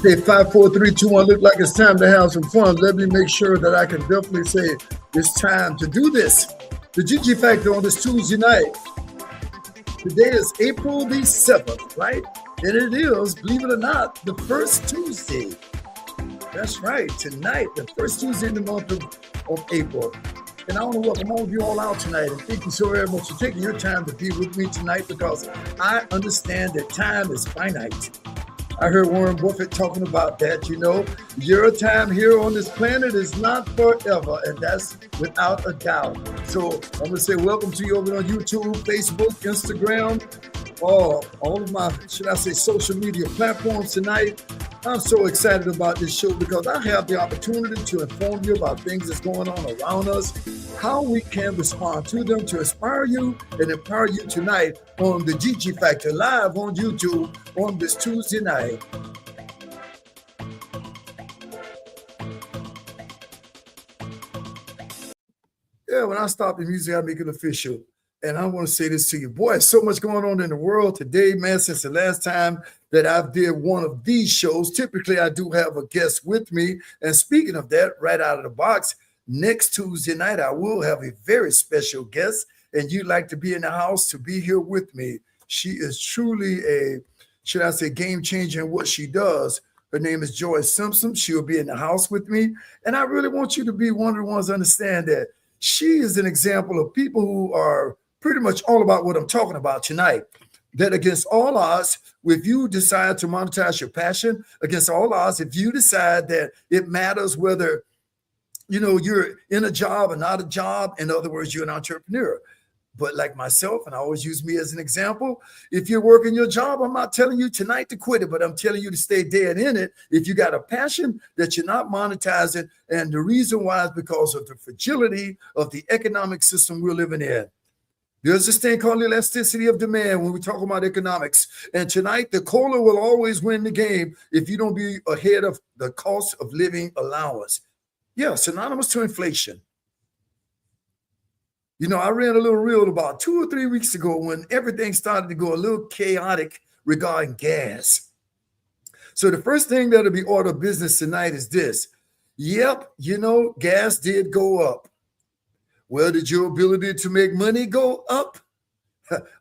Hey, 5, 4, 3, 2, 1. Look like it's time to have some fun. Let me make sure that I can definitely say it's time to do this. The GG Factor on this Tuesday night. Today is April the 7th, right? And it is, believe it or not, the first Tuesday. That's right. Tonight, the first Tuesday in the month of April. And I want to welcome all of you all out tonight. And thank you so very much for taking your time to be with me tonight, because I understand that time is finite. I heard Warren Buffett talking about that. Your time here on this planet is not forever, and that's without a doubt. So I'm going to say welcome to you over on YouTube, Facebook, Instagram, all of my, social media platforms tonight. I'm so excited about this show because I have the opportunity to inform you about things that's going on around us, how we can respond to them to inspire you and empower you tonight on the GG Factor live on YouTube on this Tuesday night. Yeah, when I stop the music, I make it official. And I want to say this to you. Boy, so much going on in the world today, man, since the last time that I did one of these shows. Typically, I do have a guest with me. And speaking of that, right out of the box, next Tuesday night, I will have a very special guest. And you'd like to be in the house to be here with me. She is truly a, game changer in what she does. Her name is Joyce Simpson. She'll be in the house with me. And I really want you to be one of the ones to understand that she is an example of people who are pretty much all about what I'm talking about tonight. That against all odds, if you decide to monetize your passion, against all odds, if you decide that it matters whether, you're in a job or not a job, in other words, you're an entrepreneur. But like myself, and I always use me as an example, if you're working your job, I'm not telling you tonight to quit it, but I'm telling you to stay dead in it. If you got a passion that you're not monetizing, and the reason why is because of the fragility of the economic system we're living in. There's this thing called elasticity of demand when we talk about economics. And tonight, the cola will always win the game if you don't be ahead of the cost of living allowance. Yeah, synonymous to inflation. I ran a little reel about 2 or 3 weeks ago when everything started to go a little chaotic regarding gas. So the first thing that'll be order of business tonight is this. Yep, gas did go up. Well, did your ability to make money go up?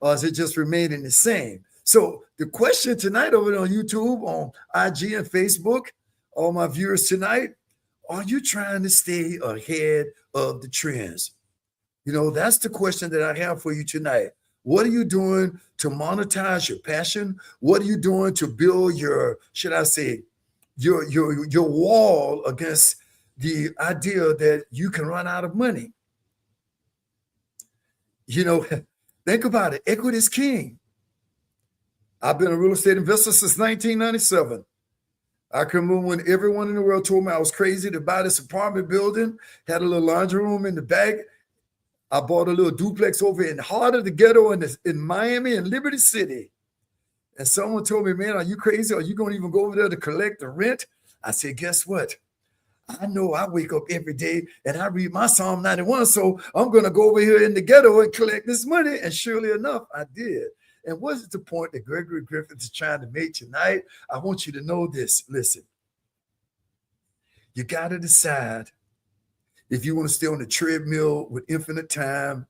Or is it just remaining the same? So the question tonight over on YouTube, on IG and Facebook, all my viewers tonight, are you trying to stay ahead of the trends? That's the question that I have for you tonight. What are you doing to monetize your passion? What are you doing to build your wall against the idea that you can run out of money? Think about it. Equity is king. I've been a real estate investor since 1997. I can remember when everyone in the world told me I was crazy to buy this apartment building, had a little laundry room in the back. I bought a little duplex over in the heart of the ghetto in Miami and Liberty City. And someone told me, man, are you crazy? Are you going to even go over there to collect the rent? I said, guess what? I know I wake up every day and I read my Psalm 91, so I'm going to go over here in the ghetto and collect this money. And surely enough, I did. And what's the point that Gregory Griffith is trying to make tonight? I want you to know this. Listen, you got to decide if you want to stay on the treadmill with infinite time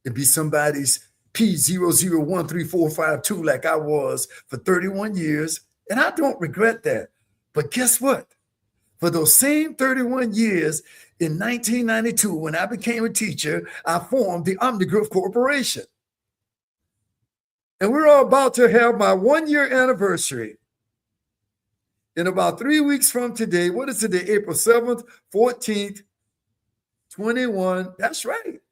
and be somebody's P001345 like I was for 31 years. And I don't regret that. But guess what? For those same 31 years, in 1992, when I became a teacher, I formed the Griffith Corporation. And we're all about to have my 1-year anniversary. In about 3 weeks from today, what is today? April 7th, 14th, 21. That's right.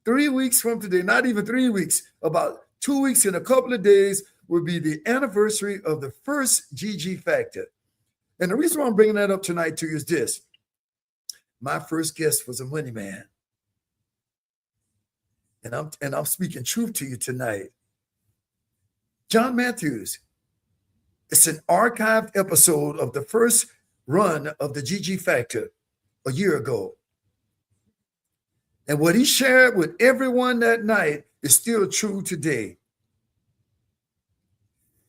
3 weeks from today, not even 3 weeks, about 2 weeks and a couple of days will be the anniversary of the first GG Factor. And the reason why I'm bringing that up tonight to you is this. My first guest was a money man. And I'm speaking truth to you tonight. John Matthews. It's an archived episode of the first run of the GG Factor a year ago. And what he shared with everyone that night is still true today.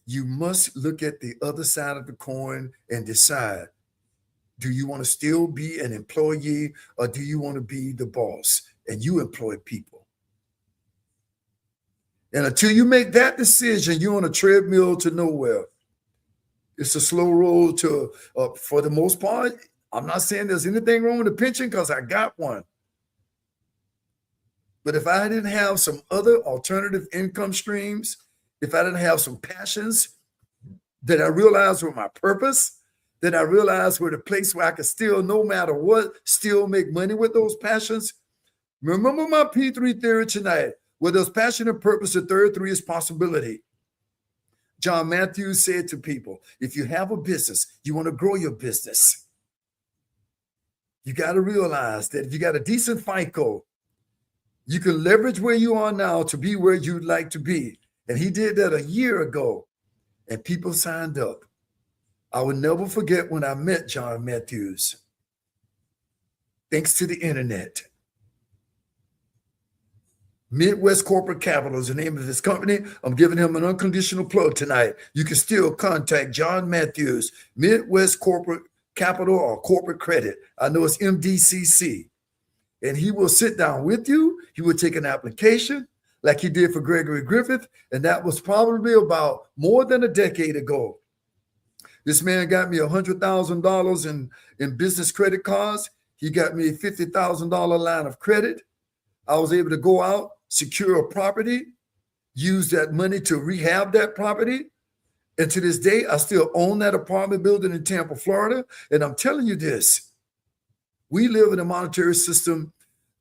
You must look at the other side of the coin and decide, do you want to still be an employee or do you want to be the boss and you employ people? And until you make that decision, you're on a treadmill to nowhere. It's a slow road to, for the most part. I'm not saying there's anything wrong with the pension because I got one. But if I didn't have some other alternative income streams, if I didn't have some passions that I realized were my purpose, that I realized were the place where I could still, no matter what, still make money with those passions. Remember my P3 theory tonight, where there's passion and purpose, the third three is possibility. John Matthews said to people, if you have a business, you want to grow your business, you got to realize that if you got a decent FICO, you can leverage where you are now to be where you'd like to be. And he did that a year ago, and people signed up. I will never forget when I met John Matthews, thanks to the internet. Midwest Corporate Capital is the name of this company. I'm giving him an unconditional plug tonight. You can still contact John Matthews, Midwest Corporate Capital or Corporate Credit. I know it's MDCC. And he will sit down with you. He will take an application like he did for Gregory Griffith. And that was probably about more than a decade ago. This man got me $100,000 in business credit cards. He got me a $50,000 line of credit. I was able to go out, secure a property, use that money to rehab that property. And to this day, I still own that apartment building in Tampa, Florida. And I'm telling you this, we live in a monetary system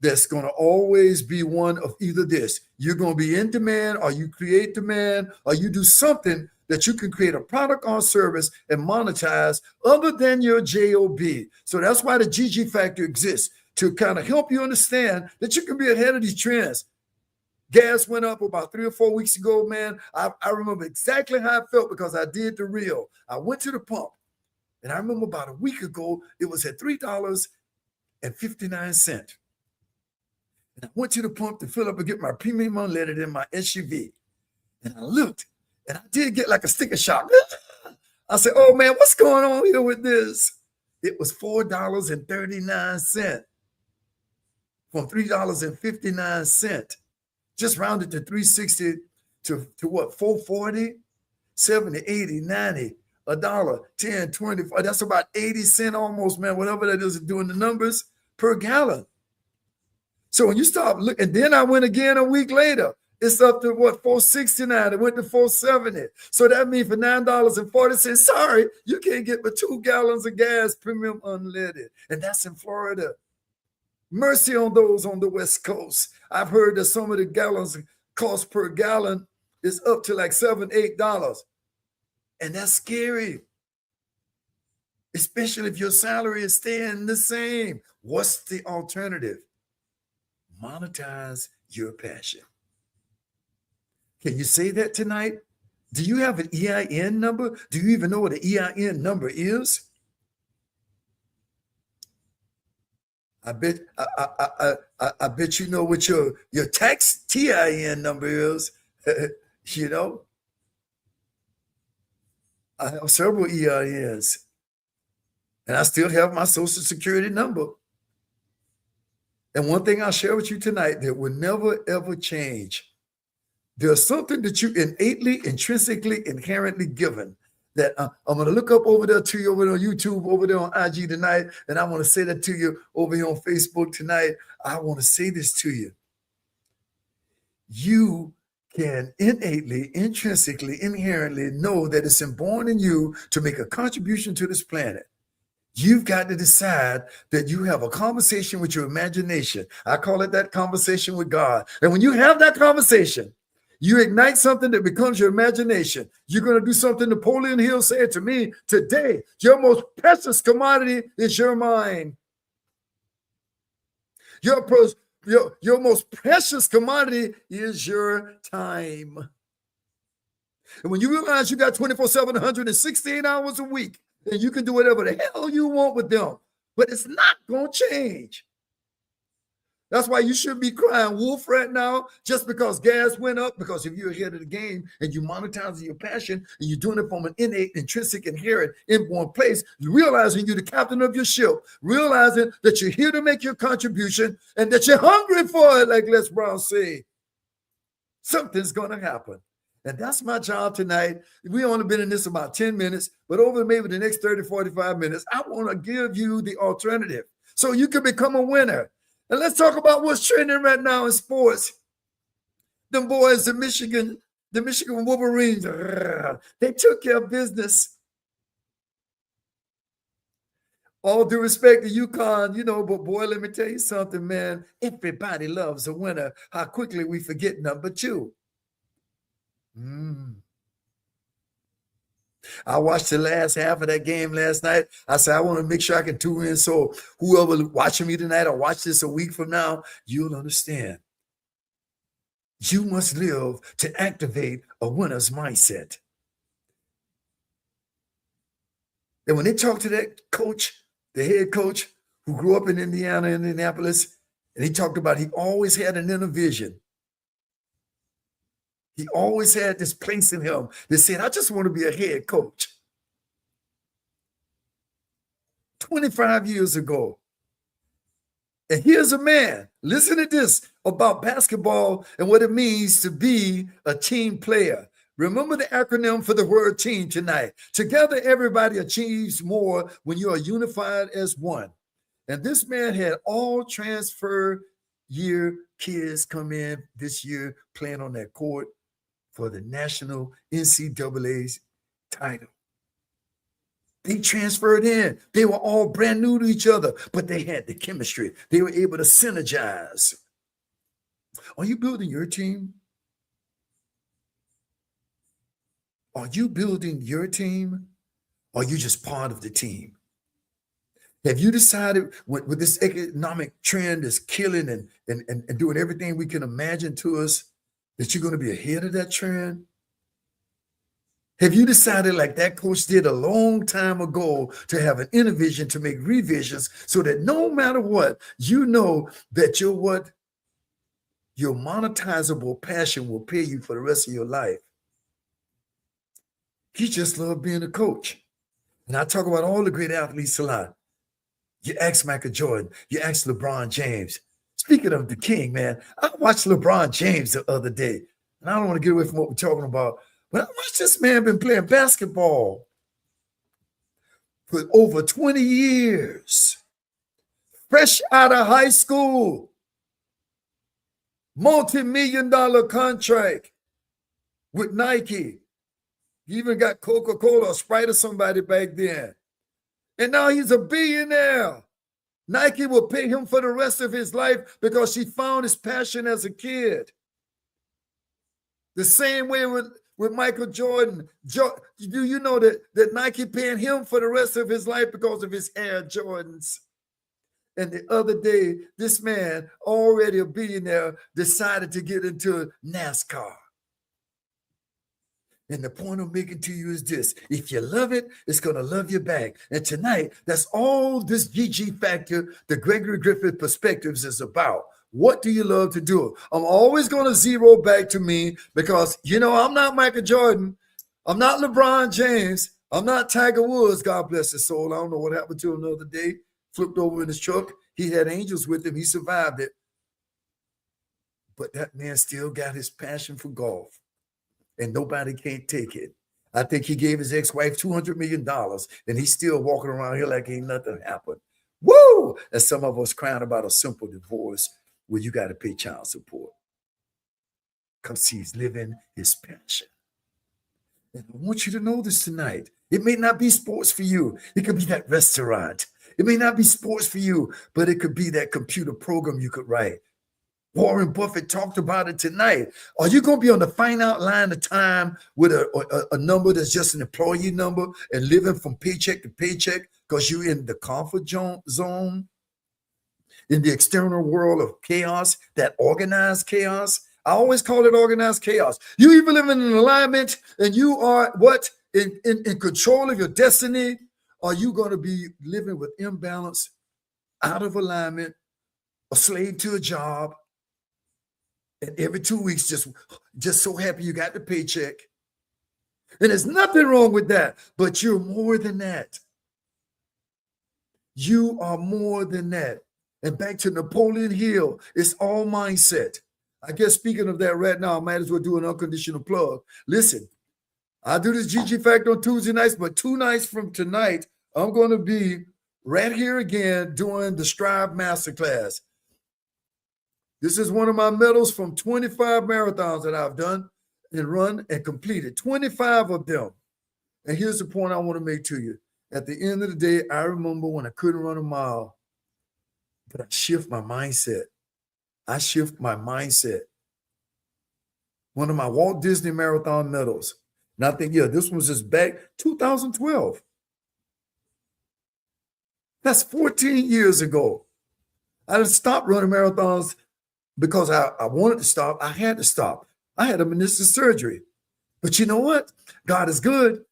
that's going to always be one of either this. You're going to be in demand, or you create demand, or you do something that you can create a product or service and monetize other than your job. So that's why the GG factor exists, to kind of help you understand that you can be ahead of these trends. Gas went up about 3 or 4 weeks ago, man. I remember exactly how I felt because I did the real. I went to the pump, and I remember about a week ago, it was at $3.59. And I went to the pump to fill up and get my premium unleaded in my SUV. And I looked, and I did get like a sticker shock. I said, oh man, what's going on here with this? It was $4.39 from $3.59. Just rounded to 360 to what, 440, 70, 80, 90, $1, 10, 20. That's about 80 cents almost, man, whatever that is doing the numbers per gallon. So when you start looking, and then I went again a week later, it's up to what, 469. It went to 470. So that means for $9.40, sorry, you can't get but 2 gallons of gas, premium unleaded. And that's in Florida. Mercy on those on the West Coast. I've heard that some of the gallons cost per gallon is up to like $7, $8. And that's scary, especially if your salary is staying the same. What's the alternative? Monetize your passion. Can you say that tonight? Do you have an EIN number? Do you even know what an EIN number is? I bet you know what your tax TIN number is. You know, I have several EINs, and I still have my Social Security number. And one thing I'll share with you tonight that will never, ever change. There's something that you innately, intrinsically, inherently given that I'm going to look up over there to you over there on YouTube, over there on IG tonight. And I want to say that to you over here on Facebook tonight. I want to say this to you. You can innately, intrinsically, inherently know that it's inborn in you to make a contribution to this planet. You've got to decide that you have a conversation with your imagination. I call it that conversation with God. And when you have that conversation, you ignite something that becomes your imagination. You're going to do something Napoleon Hill said to me today. Your most precious commodity is your mind. Your most precious commodity is your time. And when you realize you got 24/7, 168 hours a week, and you can do whatever the hell you want with them, but it's not going to change. That's why you shouldn't be crying wolf right now just because gas went up. Because if you're ahead of the game and you monetize your passion and you're doing it from an innate, intrinsic, inherent, inborn place, realizing you're the captain of your ship, realizing that you're here to make your contribution and that you're hungry for it, like Les Brown said, something's going to happen. And that's my job tonight. We only been in this about 10 minutes, but over maybe the next 30, 45 minutes, I want to give you the alternative so you can become a winner. And let's talk about what's trending right now in sports. Them boys, the Michigan Wolverines, they took care of business. All due respect to UConn, but boy, let me tell you something, man. Everybody loves a winner. How quickly we forget number 2. I watched the last half of that game last night. I said, I want to make sure I can tune in so whoever watching me tonight or watch this a week from now, you'll understand. You must live to activate a winner's mindset. And when they talk to that coach, the head coach who grew up in Indianapolis, and he talked about he always had an inner vision. He always had this place in him that said, I just want to be a head coach. 25 years ago. And here's a man, listen to this about basketball and what it means to be a team player. Remember the acronym for the word team tonight. Together, everybody achieves more when you are unified as one. And this man had all transfer year kids come in this year playing on that court for the national NCAA title. They transferred in. They were all brand new to each other, but they had the chemistry. They were able to synergize. Are you building your team? Are you building your team? Or are you just part of the team? Have you decided with this economic trend is killing and doing everything we can imagine to us that you're going to be ahead of that trend? Have you decided, like that coach did a long time ago, to have an inner vision to make revisions so that no matter what, you know that your monetizable passion will pay you for the rest of your life? He just loved being a coach. And I talk about all the great athletes a lot. You ask Michael Jordan, you ask LeBron James. Speaking of the king, man, I watched LeBron James the other day, and I don't want to get away from what we're talking about, but I watched this man been playing basketball for over 20 years, fresh out of high school, multi-million-dollar contract with Nike. He even got Coca-Cola or Sprite or somebody back then. And now he's a billionaire. Nike will pay him for the rest of his life because she found his passion as a kid. The same way with Michael Jordan. Do you know that Nike paying him for the rest of his life because of his Air Jordans? And the other day, this man, already a billionaire, decided to get into NASCAR. And the point I'm making to you is this: if you love it, it's going to love you back. And tonight, that's all this GG Factor, the Gregory Griffith Perspectives, is about. What do you love to do? I'm always going to zero back to me because, I'm not Michael Jordan. I'm not LeBron James. I'm not Tiger Woods. God bless his soul. I don't know what happened to him the other day. Flipped over in his truck. He had angels with him. He survived it. But that man still got his passion for golf. And nobody can't take it. I think he gave his ex-wife $200 million, and he's still walking around here like ain't nothing happened. Woo! And some of us crying about a simple divorce where you got to pay child support because he's living his passion. And I want you to know this tonight. It may not be sports for you. It could be that restaurant. It may not be sports for you, but it could be that computer program you could write. Warren Buffett talked about it tonight. Are you going to be on the finite line of time with a number that's just an employee number and living from paycheck to paycheck because you're in the comfort zone, in the external world of chaos, that organized chaos? I always call it organized chaos. You either live in an alignment and you are in control of your destiny, or you going to be living with imbalance, out of alignment, a slave to a job, and every 2 weeks, just so happy you got the paycheck. And there's nothing wrong with that, but you're more than that. You are more than that. And back to Napoleon Hill, it's all mindset. I guess speaking of that right now, I might as well do an unconditional plug. Listen, I do this GG Fact on Tuesday nights, but 2 nights from tonight, I'm going to be right here again doing the Strive Masterclass. This is one of my medals from 25 marathons that I've done and run and completed, 25 of them. And here's the point I want to make to you. At the end of the day, I remember when I couldn't run a mile, but I shift my mindset. I shift my mindset. One of my Walt Disney Marathon medals. And I think, yeah, this was just back 2012. That's 14 years ago. I didn't stop running marathons because I wanted to stop. I had to stop. I had a meniscus surgery. But you know what? God is good.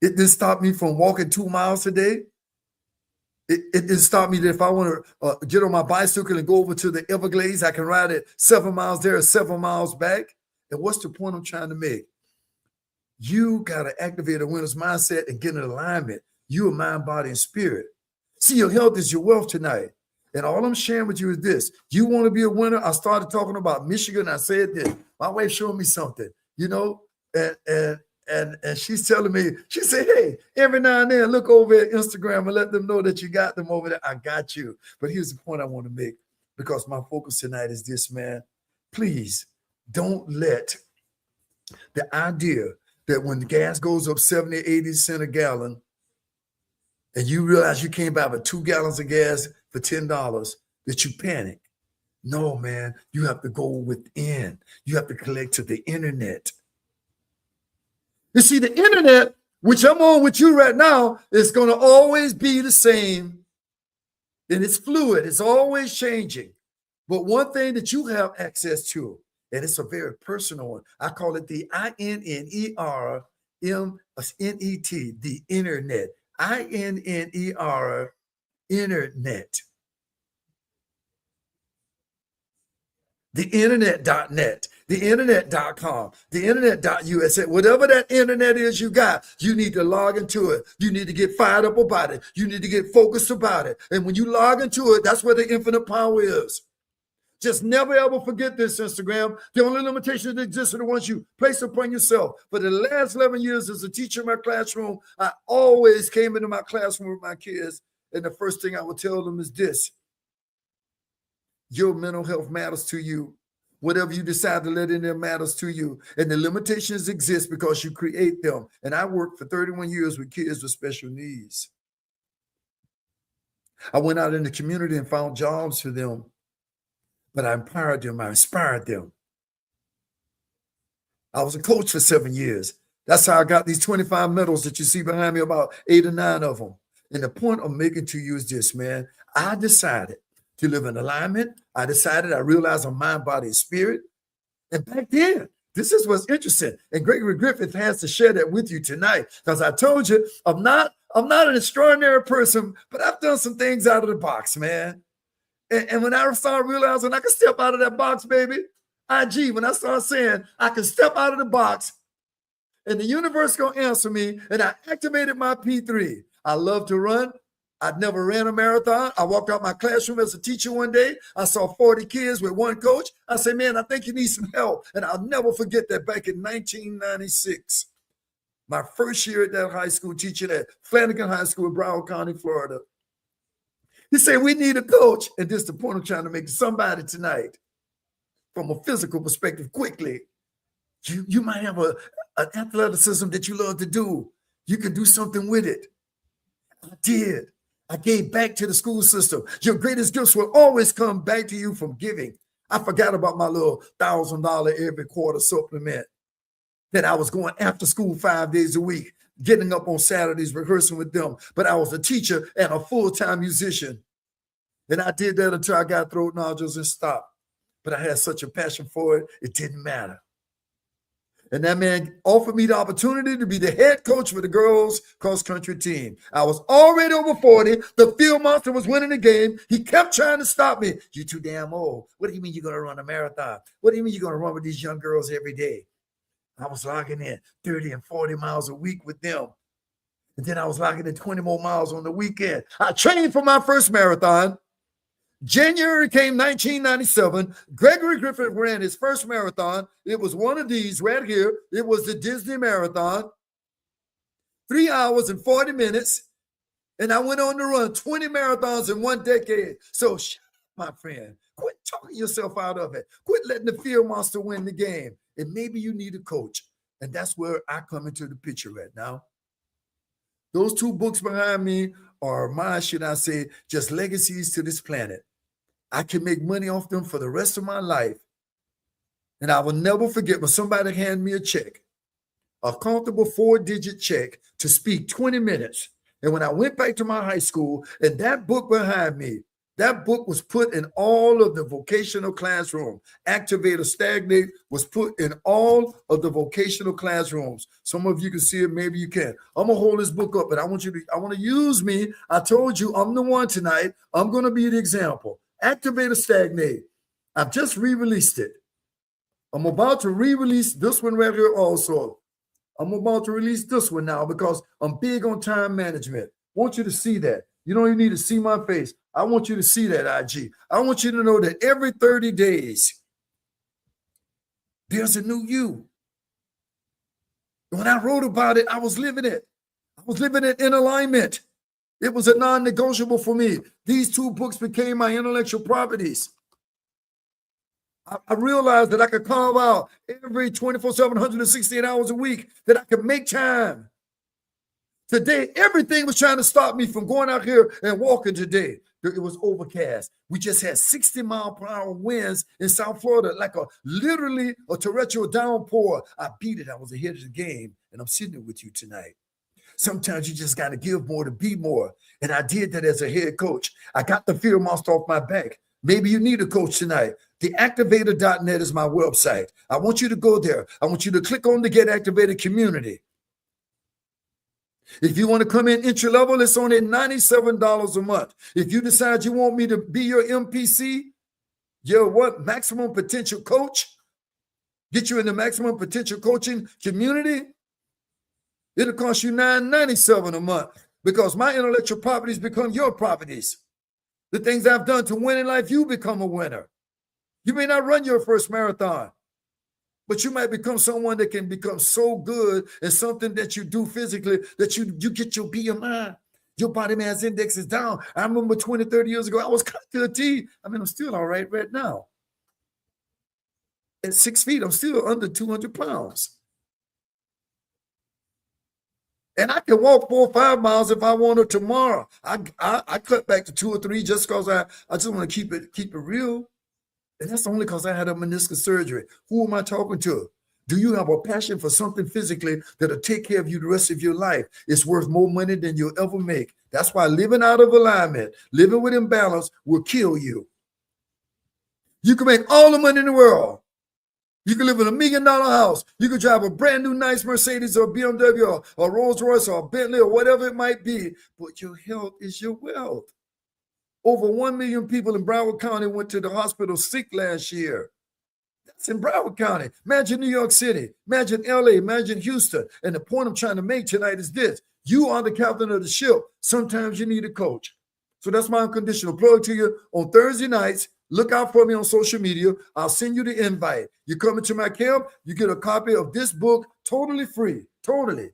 It didn't stop me from walking 2 miles a day. It didn't stop me that if I want to get on my bicycle and go over to the Everglades, I can ride it 7 miles there or 7 miles back. And what's the point I'm trying to make? You got to activate a winner's mindset and get in alignment. You are mind, body, and spirit. See, your health is your wealth tonight. And all I'm sharing with you is this. You want to be a winner? I started talking about Michigan. I said this. My wife showed me something, you know, and she's telling me, she said, hey, every now and then look over at Instagram and let them know that you got them over there. I got you. But here's the point I want to make, because my focus tonight is this, man. Please don't let the idea that when the gas goes up 70, 80 cents a gallon, and you realize you can't buy but 2 gallons of gas for $10, that you panic. No, man, you have to go within. You have to connect to the internet. You see, the internet, which I'm on with you right now, is going to always be the same. And it's fluid. It's always changing. But one thing that you have access to, and it's a very personal one, I call it the INNERMNET, the internet. INNER, internet. The internet.net, the internet.com, the internet.USA, whatever that internet is you got, you need to log into it. You need to get fired up about it. You need to get focused about it. And when you log into it, that's where the infinite power is. Just never, ever forget this, Instagram. The only limitations that exist are the ones you place upon yourself. For the last 11 years as a teacher in my classroom, I always came into my classroom with my kids, and the first thing I would tell them is this. Your mental health matters to you. Whatever you decide to let in there matters to you. And the limitations exist because you create them. And I worked for 31 years with kids with special needs. I went out in the community and found jobs for them. But I empowered them. I inspired them. I was a coach for 7 years. That's how I got these 25 medals that you see behind me, about 8 or 9 of them. And the point I'm making to you is this, man. I decided to live in alignment. I realized I'm mind, body, and spirit. And back then, this is what's interesting. And Gregory Griffith has to share that with you tonight. Because I told you, I'm not an extraordinary person, but I've done some things out of the box, man. And when I started realizing I could step out of that box, baby, when I started saying I can step out of the box and the universe going to answer me, and I activated my P3. I love to run. I'd never ran a marathon. I walked out my classroom as a teacher one day. I saw 40 kids with one coach. I said, man, I think you need some help. And I'll never forget that back in 1996, my first year at that high school, teaching at Flanagan High School in Broward County, Florida. He said, we need a coach. And this is the point I'm trying to make to somebody tonight. From a physical perspective, quickly, you might have an athleticism that you love to do. You can do something with it. I did. I gave back to the school system. Your greatest gifts will always come back to you from giving. I forgot about my little $1,000 every quarter supplement that I was going after school 5 days a week, getting up on Saturdays, rehearsing with them. But I was a teacher and a full-time musician. And I did that until I got throat nodules and stopped. But I had such a passion for it, it didn't matter. And that man offered me the opportunity to be the head coach for the girls cross-country team. I was already over 40. The field monster was winning the game. He kept trying to stop me. You're too damn old. What do you mean you're going to run a marathon? What do you mean you're going to run with these young girls every day? I was logging in 30 and 40 miles a week with them. And then I was logging in 20 more miles on the weekend. I trained for my first marathon. January came 1997. Gregory Griffith ran his first marathon. It was one of these right here. It was the Disney Marathon. 3 hours and 40 minutes. And I went on to run 20 marathons in one decade. So, my friend, quit talking yourself out of it. Quit letting the field monster win the game. And maybe you need a coach. And that's where I come into the picture right now. Those two books behind me are mine, should I say, just legacies to this planet. I can make money off them for the rest of my life. And I will never forget when somebody handed me a check, a comfortable 4-digit check to speak 20 minutes. And when I went back to my high school, and that book behind me, that book was put in all of the vocational classroom. Activate or Stagnate was put in all of the vocational classrooms. Some of you can see it, maybe you can. I'm gonna hold this book up, but I want to use me. I told you I'm the one tonight. I'm gonna be the example. Activate or Stagnate. I've just re-released it. I'm about to re-release this one right here also. I'm about to release this one now because I'm big on time management. I want you to see that. You don't even need to see my face. I want you to see that, IG. I want you to know that every 30 days, there's a new you. When I wrote about it, I was living it. I was living it in alignment. It was a non-negotiable for me. These two books became my intellectual properties. I realized that I could carve out every 24/7, 168 hours a week, that I could make time. Today, everything was trying to stop me from going out here and walking today. It was overcast. We just had 60-mile-per-hour winds in South Florida, like literally a torrential downpour. I beat it. I was ahead of the game, and I'm sitting with you tonight. Sometimes you just got to give more to be more. And I did that as a head coach. I got the field monster off my back. Maybe you need a coach tonight. TheActivator.net is my website. I want you to go there. I want you to click on the Get Activated community. If you want to come in entry level, it's only $97 a month. If you decide you want me to be your MPC, your maximum potential coach, get you in the maximum potential coaching community, it'll cost you $9.97 a month because my intellectual properties become your properties. The things I've done to win in life, you become a winner. You may not run your first marathon, but you might become someone that can become so good at something that you do physically that you get your BMI. Your body mass index is down. I remember 20, 30 years ago, I was cut to a T. I mean, I'm still all right now. At 6 feet, I'm still under 200 pounds. And I can walk 4 or 5 miles if I wanted tomorrow. I cut back to 2 or 3 just because I just want to keep it real. And that's only because I had a meniscus surgery. Who am I talking to? Do you have a passion for something physically that'll take care of you the rest of your life? It's worth more money than you'll ever make. That's why living out of alignment, living with imbalance will kill you. You can make all the money in the world. You can live in $1 million house. You can drive a brand new nice Mercedes or BMW or Rolls Royce or a Bentley or whatever it might be. But your health is your wealth. Over 1 million people in Broward County went to the hospital sick last year. That's in Broward County. Imagine New York City. Imagine LA. Imagine Houston. And the point I'm trying to make tonight is this. You are the captain of the ship. Sometimes you need a coach. So that's my unconditional plug to you on Thursday nights. Look out for me on social media. I'll send you the invite. You come into my camp, you get a copy of this book totally free. Totally.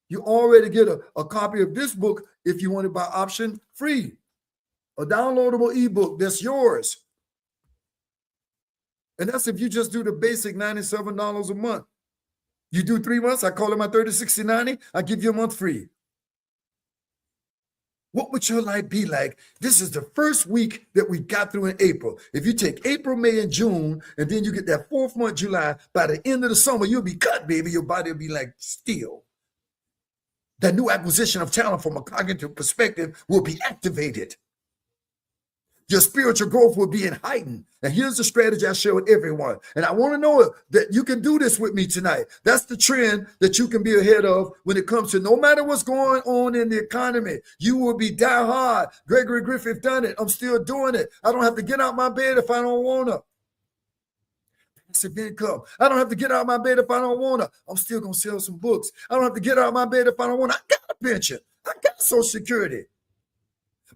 You already get a copy of this book if you want it by option free. A downloadable ebook that's yours. And that's if you just do the basic $97 a month. You do 3 months, I call it my 30, 60, 90. I give you a month free. What would your life be like? This is the first week that we got through in April. If you take April, May, and June, and then you get that 4th month, July, by the end of the summer, you'll be cut, baby. Your body will be like steel. That new acquisition of talent from a cognitive perspective will be activated. Your spiritual growth will be heightened. And here's the strategy I share with everyone. And I want to know that you can do this with me tonight. That's the trend that you can be ahead of when it comes to no matter what's going on in the economy. You will be die hard. Gregory Griffith done it. I'm still doing it. I don't have to get out my bed if I don't want to. Passive income. I don't have to get out of my bed if I don't want to. I'm still going to sell some books. I don't have to get out of my bed if I don't want to. I got a pension. I got Social Security.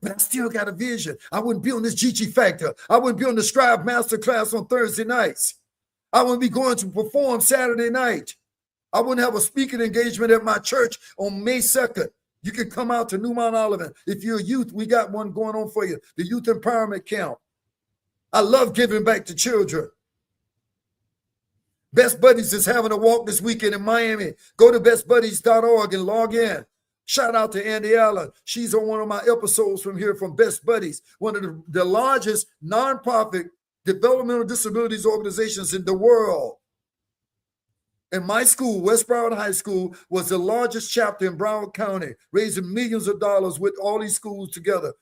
But I still got a vision. I wouldn't be on this GG Factor. I wouldn't be on the Scribe Masterclass on Thursday nights. I wouldn't be going to perform Saturday night. I wouldn't have a speaking engagement at my church on May 2nd. You can come out to New Mount Olivet. If you're a youth, we got one going on for you, the Youth Empowerment Camp. I love giving back to children. Best Buddies is having a walk this weekend in Miami. Go to bestbuddies.org and log in. Shout out to Andy Allen. She's on one of my episodes from here from Best Buddies, one of the largest nonprofit developmental disabilities organizations in the world. And my school, West Broward High School, was the largest chapter in Broward County, raising millions of dollars with all these schools together,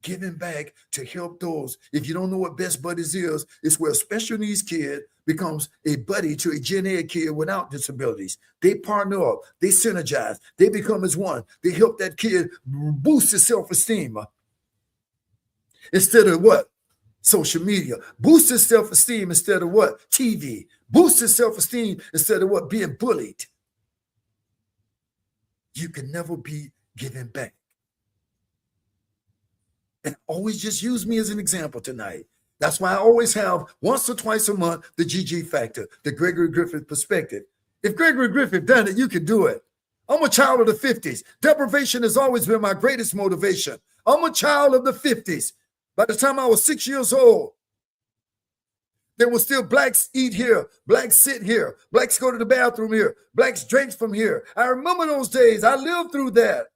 giving back to help those. If you don't know what Best Buddies is, it's where a special needs kid becomes a buddy to a gen ed kid without disabilities. They partner up, they synergize, they become as one. They help that kid boost his self-esteem. Instead of what? Social media. Boost his self-esteem instead of what? TV. Boost his self-esteem instead of what? Being bullied. You can never be giving back. And always just use me as an example tonight. That's why I always have once or twice a month the GG Factor, the Gregory Griffith perspective. If Gregory Griffith done it, you can do it. I'm a child of the 50s. Deprivation has always been my greatest motivation. I'm a child of the 50s. By the time I was 6 years old, there were still blacks eat here, blacks sit here, blacks go to the bathroom here, blacks drink from here. I remember those days. I lived through that.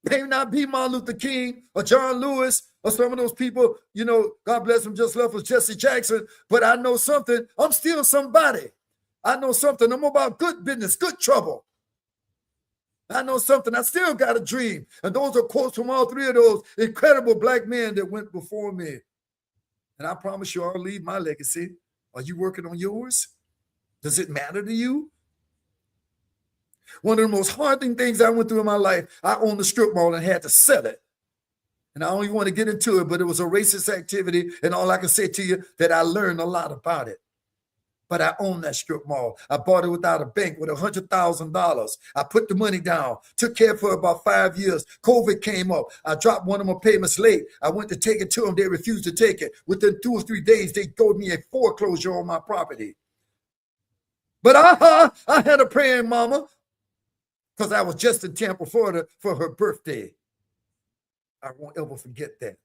May not be Martin Luther King or John Lewis or some of those people, you know, God bless them, just left with Jesse Jackson, but I know something. I'm still somebody. I know something. I'm about good business, good trouble. I know something. I still got a dream. And those are quotes from all three of those incredible black men that went before me. And I promise you, I'll leave my legacy. Are you working on yours? Does it matter to you? One of the most haunting things I went through in my life, I owned a strip mall and had to sell it. And I don't even want to get into it, but it was a racist activity. And all I can say to you that I learned a lot about it. But I owned that strip mall. I bought it without a bank with $100,000. I put the money down, took care for about 5 years. COVID came up. I dropped one of my payments late. I went to take it to them. They refused to take it. Within 2 or 3 days, they gave me a foreclosure on my property. But I had a praying mama because I was just in Tampa, Florida for her birthday. I won't ever forget that.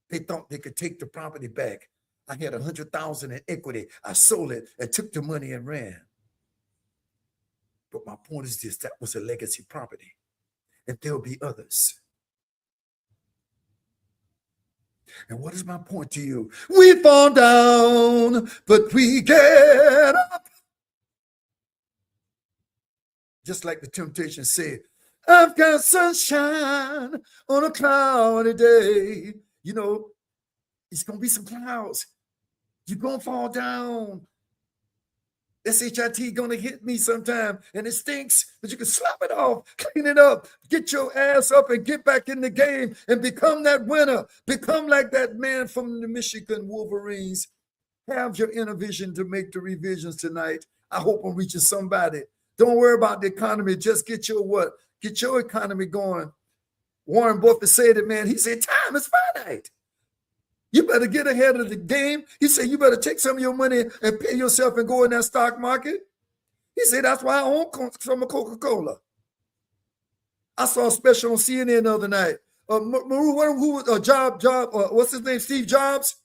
They thought they could take the property back. I had $100,000 in equity. I sold it and took the money and ran. But my point is this, that was a legacy property. And there'll be others. And what is my point to you? We fall down, but we get up. Just like the Temptation said, I've got sunshine on a cloudy day. You know, it's going to be some clouds. You're going to fall down. SHIT going to hit me sometime, and it stinks, but you can slap it off, clean it up, get your ass up and get back in the game and become that winner. Become like that man from the Michigan Wolverines. Have your inner vision to make the revisions tonight. I hope I'm reaching somebody. Don't worry about the economy. Just get your what? Get your economy going. Warren Buffett said it, man. He said, time is finite. You better get ahead of the game. He said, you better take some of your money and pay yourself and go in that stock market. He said, that's why I own some of Coca-Cola. I saw a special on CNN the other night. What's his name? Steve Jobs.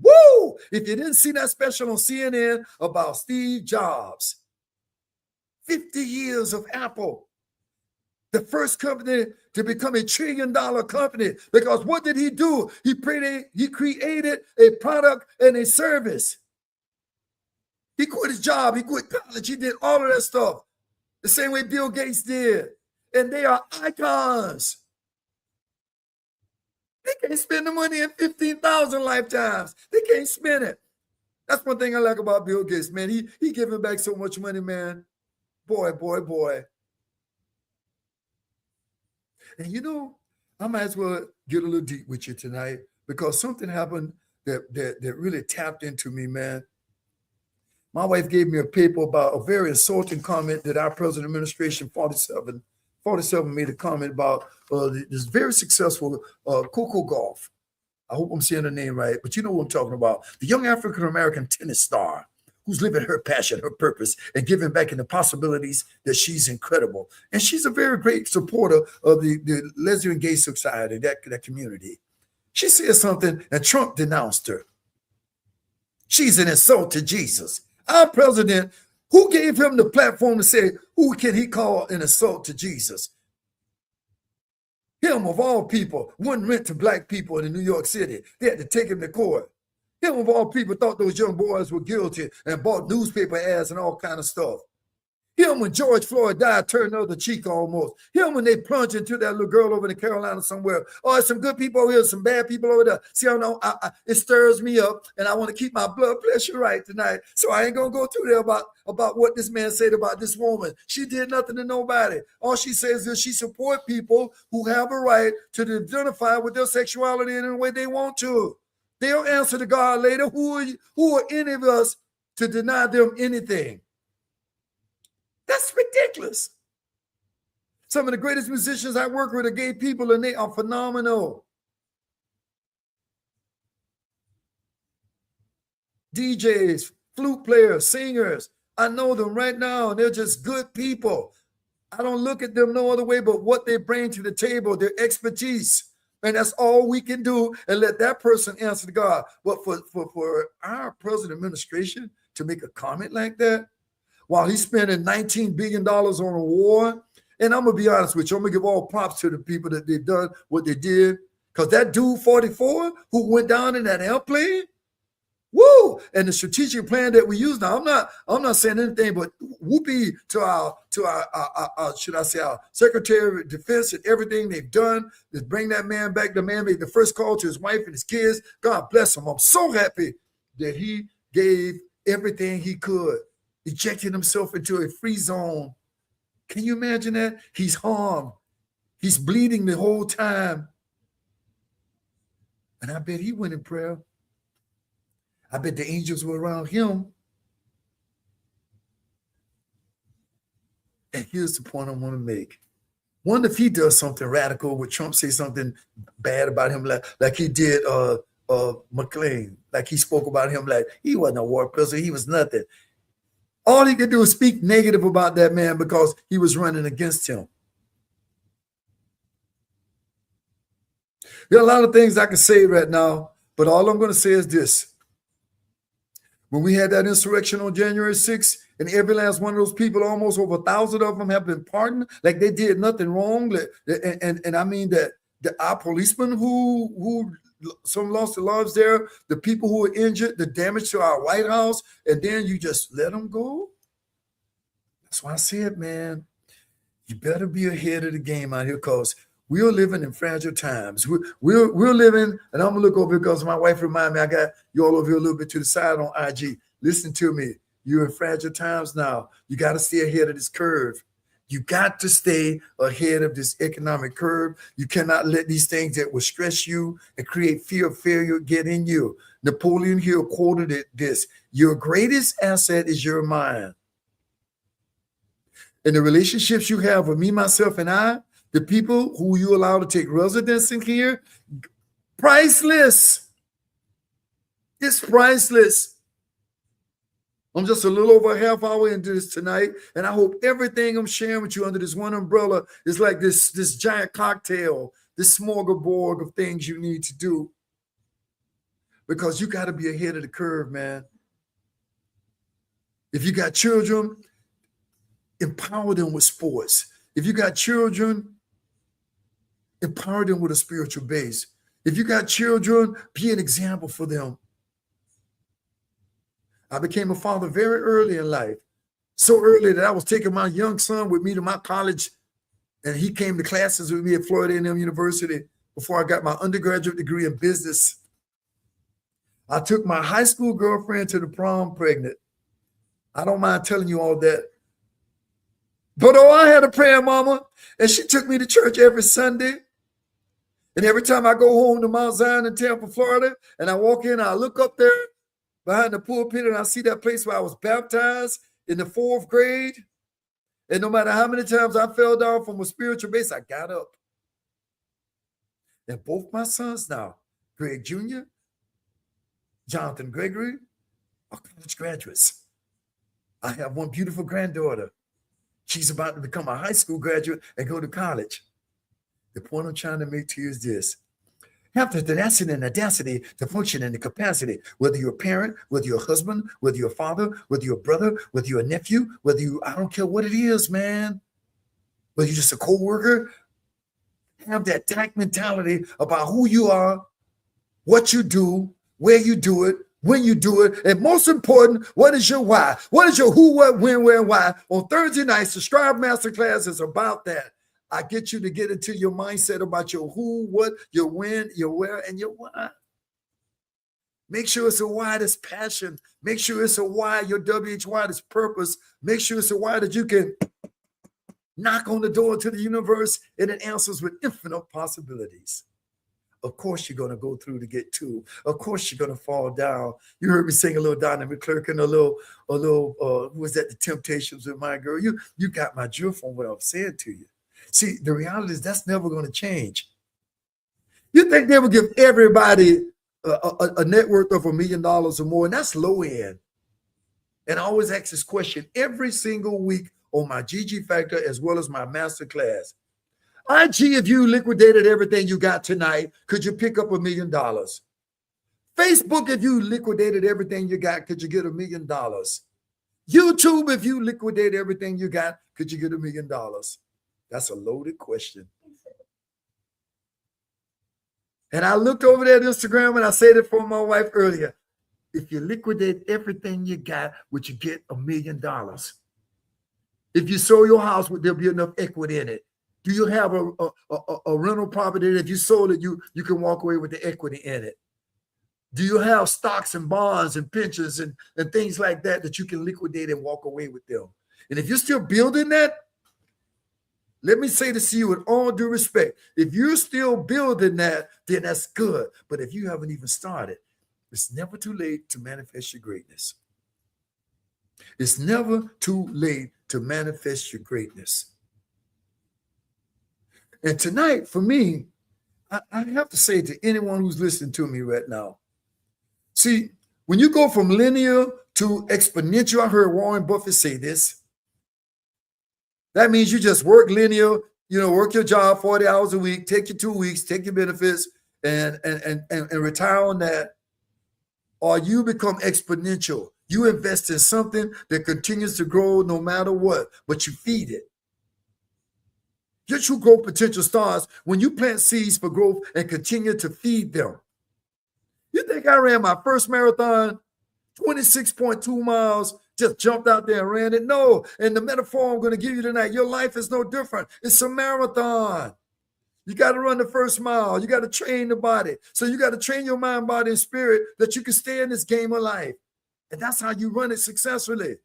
Woo! If you didn't see that special on CNN about Steve Jobs, 50 years of Apple. The first company to become $1 trillion company. Because what did he do? He created a product and a service. He quit his job. He quit college. He did all of that stuff. The same way Bill Gates did. and they are icons. They can't spend the money in 15,000 lifetimes. They can't spend it. That's one thing I like about Bill Gates, man. He giving back so much money, man. Boy, boy, boy. And you know, I might as well get a little deep with you tonight because something happened that really tapped into me, man. My wife gave me a paper about a very insulting comment that our president administration 47 made a comment about this very successful Coco Gauff. I hope I'm saying her name right, but you know what I'm talking about. The young African-American tennis star who's living her passion, her purpose, and giving back in the possibilities that she's incredible. And she's a very great supporter of the lesbian gay society, that community. She said something and Trump denounced her. She's an insult to Jesus. Our president, who gave him the platform to say, who can he call an insult to Jesus? Him of all people wouldn't rent to black people in New York City. They had to take him to court. Him of all people thought those young boys were guilty and bought newspaper ads and all kind of stuff. Him when George Floyd died, turned the other cheek almost. Him when they plunged into that little girl over in Carolina somewhere. Oh, there's some good people over here, some bad people over there. See, I know it stirs me up, and I want to keep my blood pressure right tonight. So I ain't gonna go through there about what this man said about this woman. She did nothing to nobody. All she says is she support people who have a right to identify with their sexuality in the way they want to. They'll answer to God later. Who are any of us to deny them anything? That's ridiculous. Some of the greatest musicians I work with are gay people, and they are phenomenal. DJs, flute players, singers. I know them right now, and they're just good people. I don't look at them no other way but what they bring to the table, their expertise. And that's all we can do, and let that person answer to God. But for our present administration to make a comment like that, while he's spending $19 billion on a war, and I'm going to be honest with you, I'm going to give all props to the people that they've done what they did, because that dude 44 who went down in that airplane, woo, and the strategic plan that we use now, I'm not saying anything but whoopee to our should I say, our Secretary of Defense and everything they've done to bring that man back. The man made the first call to his wife and his kids. God bless him. I'm so happy that he gave everything he could, ejecting himself into a free zone. Can you imagine that? He's harmed. He's bleeding the whole time. And I bet he went in prayer. I bet the angels were around him. And here's the point I want to make. Wonder if he does something radical, would Trump say something bad about him like he did McLean, like he spoke about him like he wasn't a war prisoner, he was nothing. All he could do is speak negative about that man because he was running against him. There are a lot of things I can say right now, but all I'm going to say is this. When we had that insurrection on January 6th, and every last one of those people, almost over 1,000 of them have been pardoned, like they did nothing wrong. And I mean that our policemen who some lost their lives there, the people who were injured, the damage to our White House, and then you just let them go. That's why I said, man, you better be ahead of the game out here, because we're living in fragile times. We're living, and I'm gonna look over because my wife reminded me, I got you all over here a little bit to the side on IG. Listen to me. You're in fragile times now. You got to stay ahead of this curve. You got to stay ahead of this economic curve. You cannot let these things that will stress you and create fear of failure get in you. Napoleon Hill quoted this: your greatest asset is your mind. And the relationships you have with me, myself, and I, the people who you allow to take residence in here, priceless. It's priceless. I'm just a little over a half hour into this tonight, and I hope everything I'm sharing with you under this one umbrella is like this giant cocktail, this smorgasbord of things you need to do, because you got to be ahead of the curve, man. If you got children, empower them with sports. If you got children, empower them with a spiritual base. If you got children, be an example for them. I became a father very early in life, so early that I was taking my young son with me to my college And he came to classes with me at Florida A&M University before I got my undergraduate degree in business. I took my high school girlfriend to the prom pregnant. I don't mind telling you all that. But I had a praying mama, and she took me to church every Sunday. And every time I go home to Mount Zion in Tampa, Florida, and I walk in, I look up there behind the pulpit, and I see that place where I was baptized in the 4th grade. And no matter how many times I fell down from a spiritual base, I got up. And both my sons now, Greg Jr., Jonathan Gregory, are college graduates. I have one beautiful granddaughter. She's about to become a high school graduate and go to college. The point I'm trying to make to you is this. Have the tenacity and audacity to function in the capacity, whether you're a parent, whether you're a husband, whether you're a father, whether you're a brother, whether you're a nephew, whether you, I don't care what it is, man. Whether you're just a co-worker, have that tight mentality about who you are, what you do, where you do it, when you do it, and most important, what is your why? What is your who, what, when, where, and why? On Thursday nights, the Strive Masterclass is about that. I get you to get into your mindset about your who, what, your when, your where, and your why. Make sure it's a why that's passion. Make sure it's a why, your WHY that's purpose. Make sure it's a why that you can knock on the door to the universe and it answers with infinite possibilities. Of course, you're going to go through to get to. Of course, you're going to fall down. You heard me sing a little Donna McClurkin, a little, who was that? The Temptations with My Girl. You got my drift on what I'm saying to you. See, the reality is that's never going to change. You think they will give everybody a net worth of $1 million or more, and that's low end. And I always ask this question every single week on my GG Factor as well as my master class. IG, if you liquidated everything you got tonight, could you pick up $1 million? Facebook, if you liquidated everything you got, could you get $1 million? YouTube, if you liquidate everything you got, could you get $1 million? That's a loaded question. And I looked over there at Instagram and I said it for my wife earlier. If you liquidate everything you got, would you get $1 million? If you sold your house, would there be enough equity in it? Do you have a rental property that if you sold it, you can walk away with the equity in it? Do you have stocks and bonds and pensions and things like that that you can liquidate and walk away with them? And if you're still building that, let me say this to you with all due respect. If you're still building that, then that's good. But if you haven't even started, it's never too late to manifest your greatness. It's never too late to manifest your greatness. And tonight, for me, I have to say to anyone who's listening to me right now, see, when you go from linear to exponential, I heard Warren Buffett say this. That means you just work linear, work your job 40 hours a week, take your 2 weeks, take your benefits, and retire on that. Or you become exponential. You invest in something that continues to grow no matter what, but you feed it. Your true growth potential starts when you plant seeds for growth and continue to feed them. You think I ran my first marathon, 26.2 miles, just jumped out there and ran it? No. And the metaphor I'm going to give you tonight, your life is no different. It's a marathon. You got to run the first mile. You got to train the body. So you got to train your mind, body, and spirit that you can stay in this game of life. And that's how you run it successfully.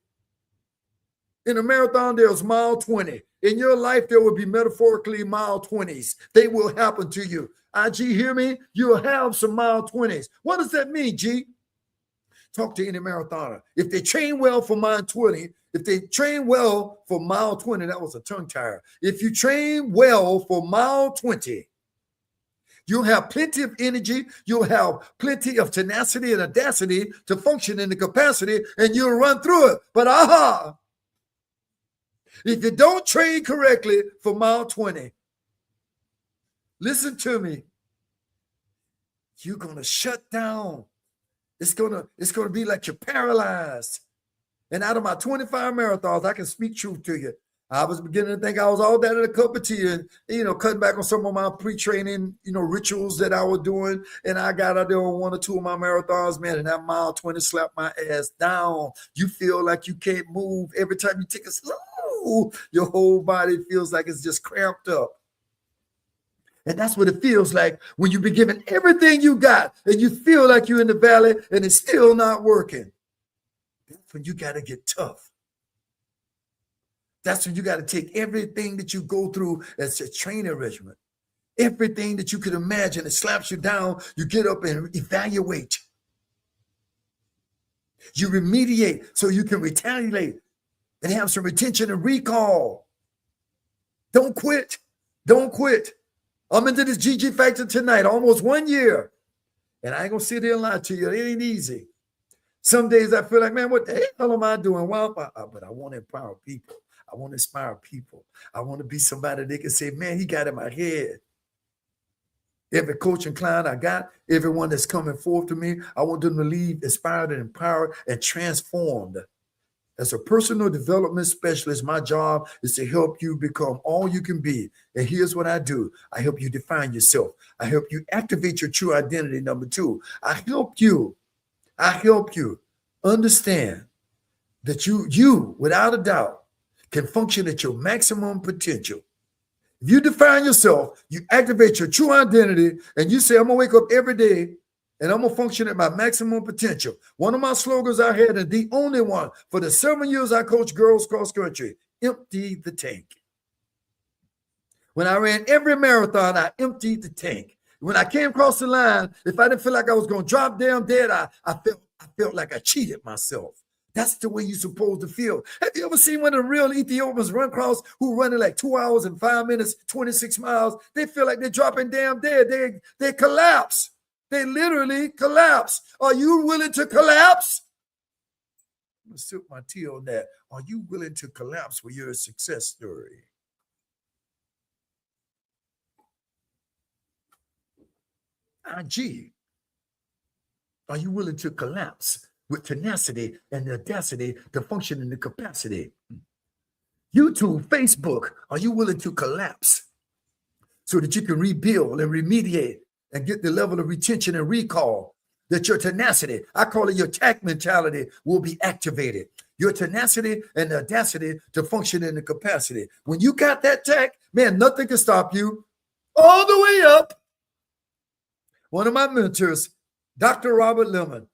In a marathon, there's mile 20. In your life, there will be metaphorically mile 20s. They will happen to you. IG, hear me? You'll have some mile 20s. What does that mean, G? Talk to any marathoner. If they train well for mile 20, if they train well for mile 20, that was a tongue tire. If you train well for mile 20, you'll have plenty of energy. You'll have plenty of tenacity and audacity to function in the capacity, and you'll run through it. But if you don't train correctly for mile 20, listen to me. You're going to shut down. It's gonna be like you're paralyzed. And out of my 25 marathons, I can speak truth to you. I was beginning to think I was all that in a cup of tea and, cutting back on some of my pre-training, rituals that I was doing. And I got out there on 1 or 2 of my marathons, man, and that mile 20 slapped my ass down. You feel like you can't move every time you take a slow. your whole body feels like it's just cramped up. And that's what it feels like when you've been given everything you got and you feel like you're in the valley and it's still not working. That's when you got to get tough. That's when you got to take everything that you go through as a training regimen. Everything that you could imagine that slaps you down, you get up and evaluate. You remediate so you can retaliate and have some retention and recall. Don't quit. Don't quit. I'm into this GG Factor tonight, almost 1 year. And I ain't going to sit here and lie to you. It ain't easy. Some days I feel like, man, what the hell am I doing? Well, but I want to empower people. I want to inspire people. I want to be somebody they can say, man, he got in my head. Every coach and client I got, everyone that's coming forth to me, I want them to leave inspired and empowered and transformed. As a personal development specialist, my job is to help you become all you can be. And here's what I do. I help you define yourself. I help you activate your true identity. Number two, I help you understand that you, without a doubt, can function at your maximum potential. If you define yourself, you activate your true identity, and you say, I'm going to wake up every day and I'm going to function at my maximum potential. One of my slogans I had, and the only one for the 7 years I coached girls cross country, empty the tank. When I ran every marathon, I emptied the tank. When I came across the line, if I didn't feel like I was going to drop down dead, I felt like I cheated myself. That's the way you're supposed to feel. Have you ever seen one of the real Ethiopians run across who running like 2 hours and 5 minutes, 26 miles? They feel like they're dropping damn dead. They collapse. They literally collapse. Are you willing to collapse? I'm going to sip my tea on that. Are you willing to collapse for your success story? IG. Are you willing to collapse with tenacity and the audacity to function in the capacity? YouTube, Facebook, are you willing to collapse so that you can rebuild and remediate and get the level of retention and recall that your tenacity, I call it your TAC mentality, will be activated. Your tenacity and the audacity to function in the capacity. When you got that TAC, man, nothing can stop you all the way up. One of my mentors, Dr. Robert Lemon,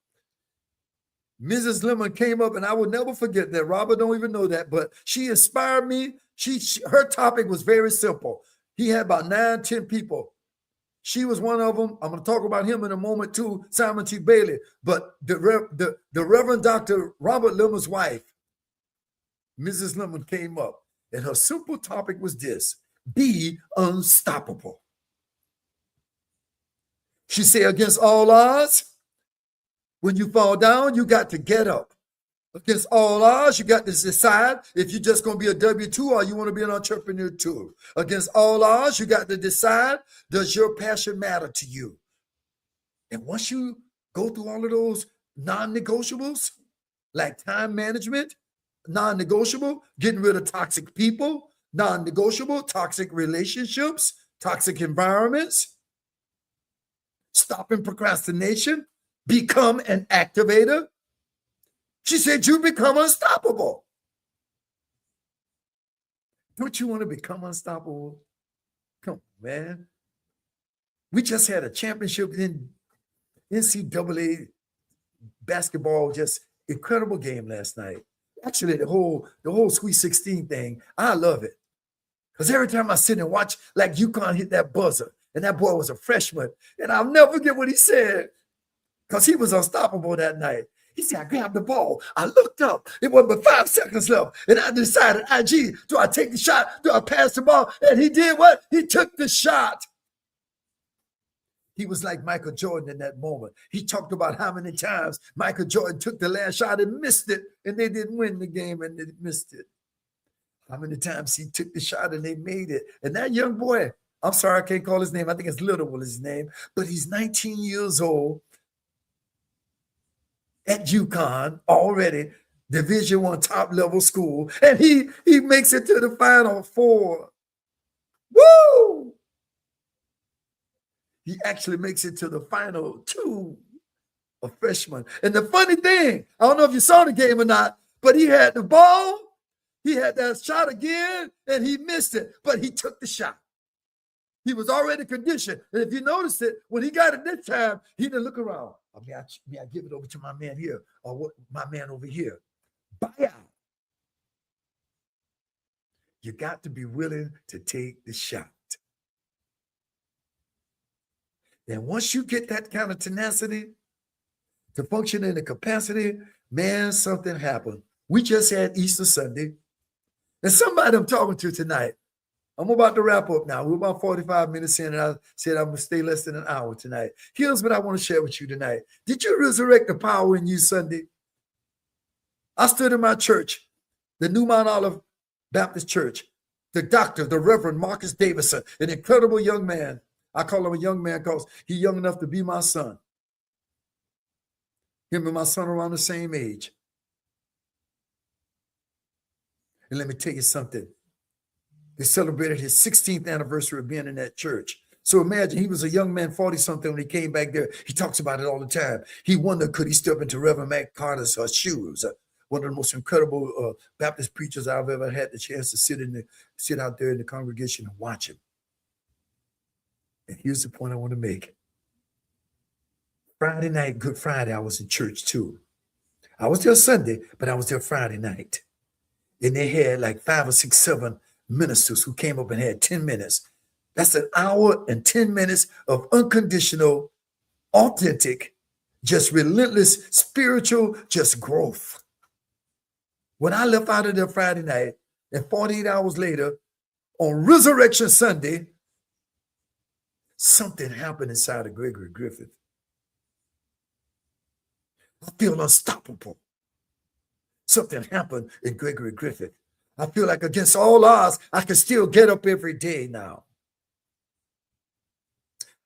Mrs. Lemon came up, and I will never forget that. Robert don't even know that, but she inspired me. Her topic was very simple. He had about 9, 10 people. She was one of them. I'm going to talk about him in a moment too, Simon T. Bailey. But the Reverend Dr. Robert Lemon's wife, Mrs. Lemon, came up, and her simple topic was this: be unstoppable. She said, against all odds, when you fall down, you got to get up. Against all odds, you got to decide if you're just going to be a W-2 or you want to be an entrepreneur too. Against all odds, you got to decide, does your passion matter to you? And once you go through all of those non-negotiables, like time management, non-negotiable, getting rid of toxic people, non-negotiable, toxic relationships, toxic environments, stopping procrastination, become an activator. She said, you become unstoppable. Don't you want to become unstoppable? Come on, man. We just had a championship in NCAA basketball, just incredible game last night. Actually, the whole Sweet 16 thing, I love it. Because every time I sit and watch, like UConn hit that buzzer, and that boy was a freshman, and I'll never forget what he said, because he was unstoppable that night. He said, I grabbed the ball. I looked up. It was but 5 seconds left. And I decided, IG, do I take the shot? Do I pass the ball? And he did what? He took the shot. He was like Michael Jordan in that moment. He talked about how many times Michael Jordan took the last shot and missed it, and they didn't win the game and they missed it. How many times he took the shot and they made it. And that young boy, I'm sorry, I can't call his name. I think it's Little was his name, but he's 19 years old. At UConn, already Division I top level school, and he makes it to the Final Four. Woo! He actually makes it to the Final Two, a freshman. And the funny thing, I don't know if you saw the game or not, but he had the ball. He had that shot again, and he missed it, but he took the shot. He was already conditioned. And if you notice it, when he got it this time, he didn't look around. May I give it over to my man here or what my man over here? Buy out. You got to be willing to take the shot. And once you get that kind of tenacity to function in the capacity, man, something happened. We just had Easter Sunday. And somebody I'm talking to tonight, I'm about to wrap up now. We're about 45 minutes in, and I said I'm going to stay less than an hour tonight. Here's what I want to share with you tonight. Did you resurrect the power in you Sunday? I stood in my church, the New Mount Olive Baptist Church, the doctor, the Reverend Marcus Davison, an incredible young man. I call him a young man because he's young enough to be my son. Him and my son are around the same age. And let me tell you something. They celebrated his 16th anniversary of being in that church. So imagine he was a young man, 40-something, when he came back there. He talks about it all the time. He wondered, could he step into Reverend Matt Carter's shoes? One of the most incredible Baptist preachers I've ever had the chance to sit out there in the congregation and watch him. And here's the point I want to make. Friday night, Good Friday, I was in church too. I was there Sunday, but I was there Friday night. And they had like 5 or 6, 7 ministers who came up and had 10 minutes. That's an hour and 10 minutes of unconditional, authentic, just relentless, spiritual, just growth. When I left out of there Friday night, and 48 hours later, on Resurrection Sunday, something happened inside of Gregory Griffith. I feel unstoppable. Something happened in Gregory Griffith. I feel like against all odds, I can still get up every day now.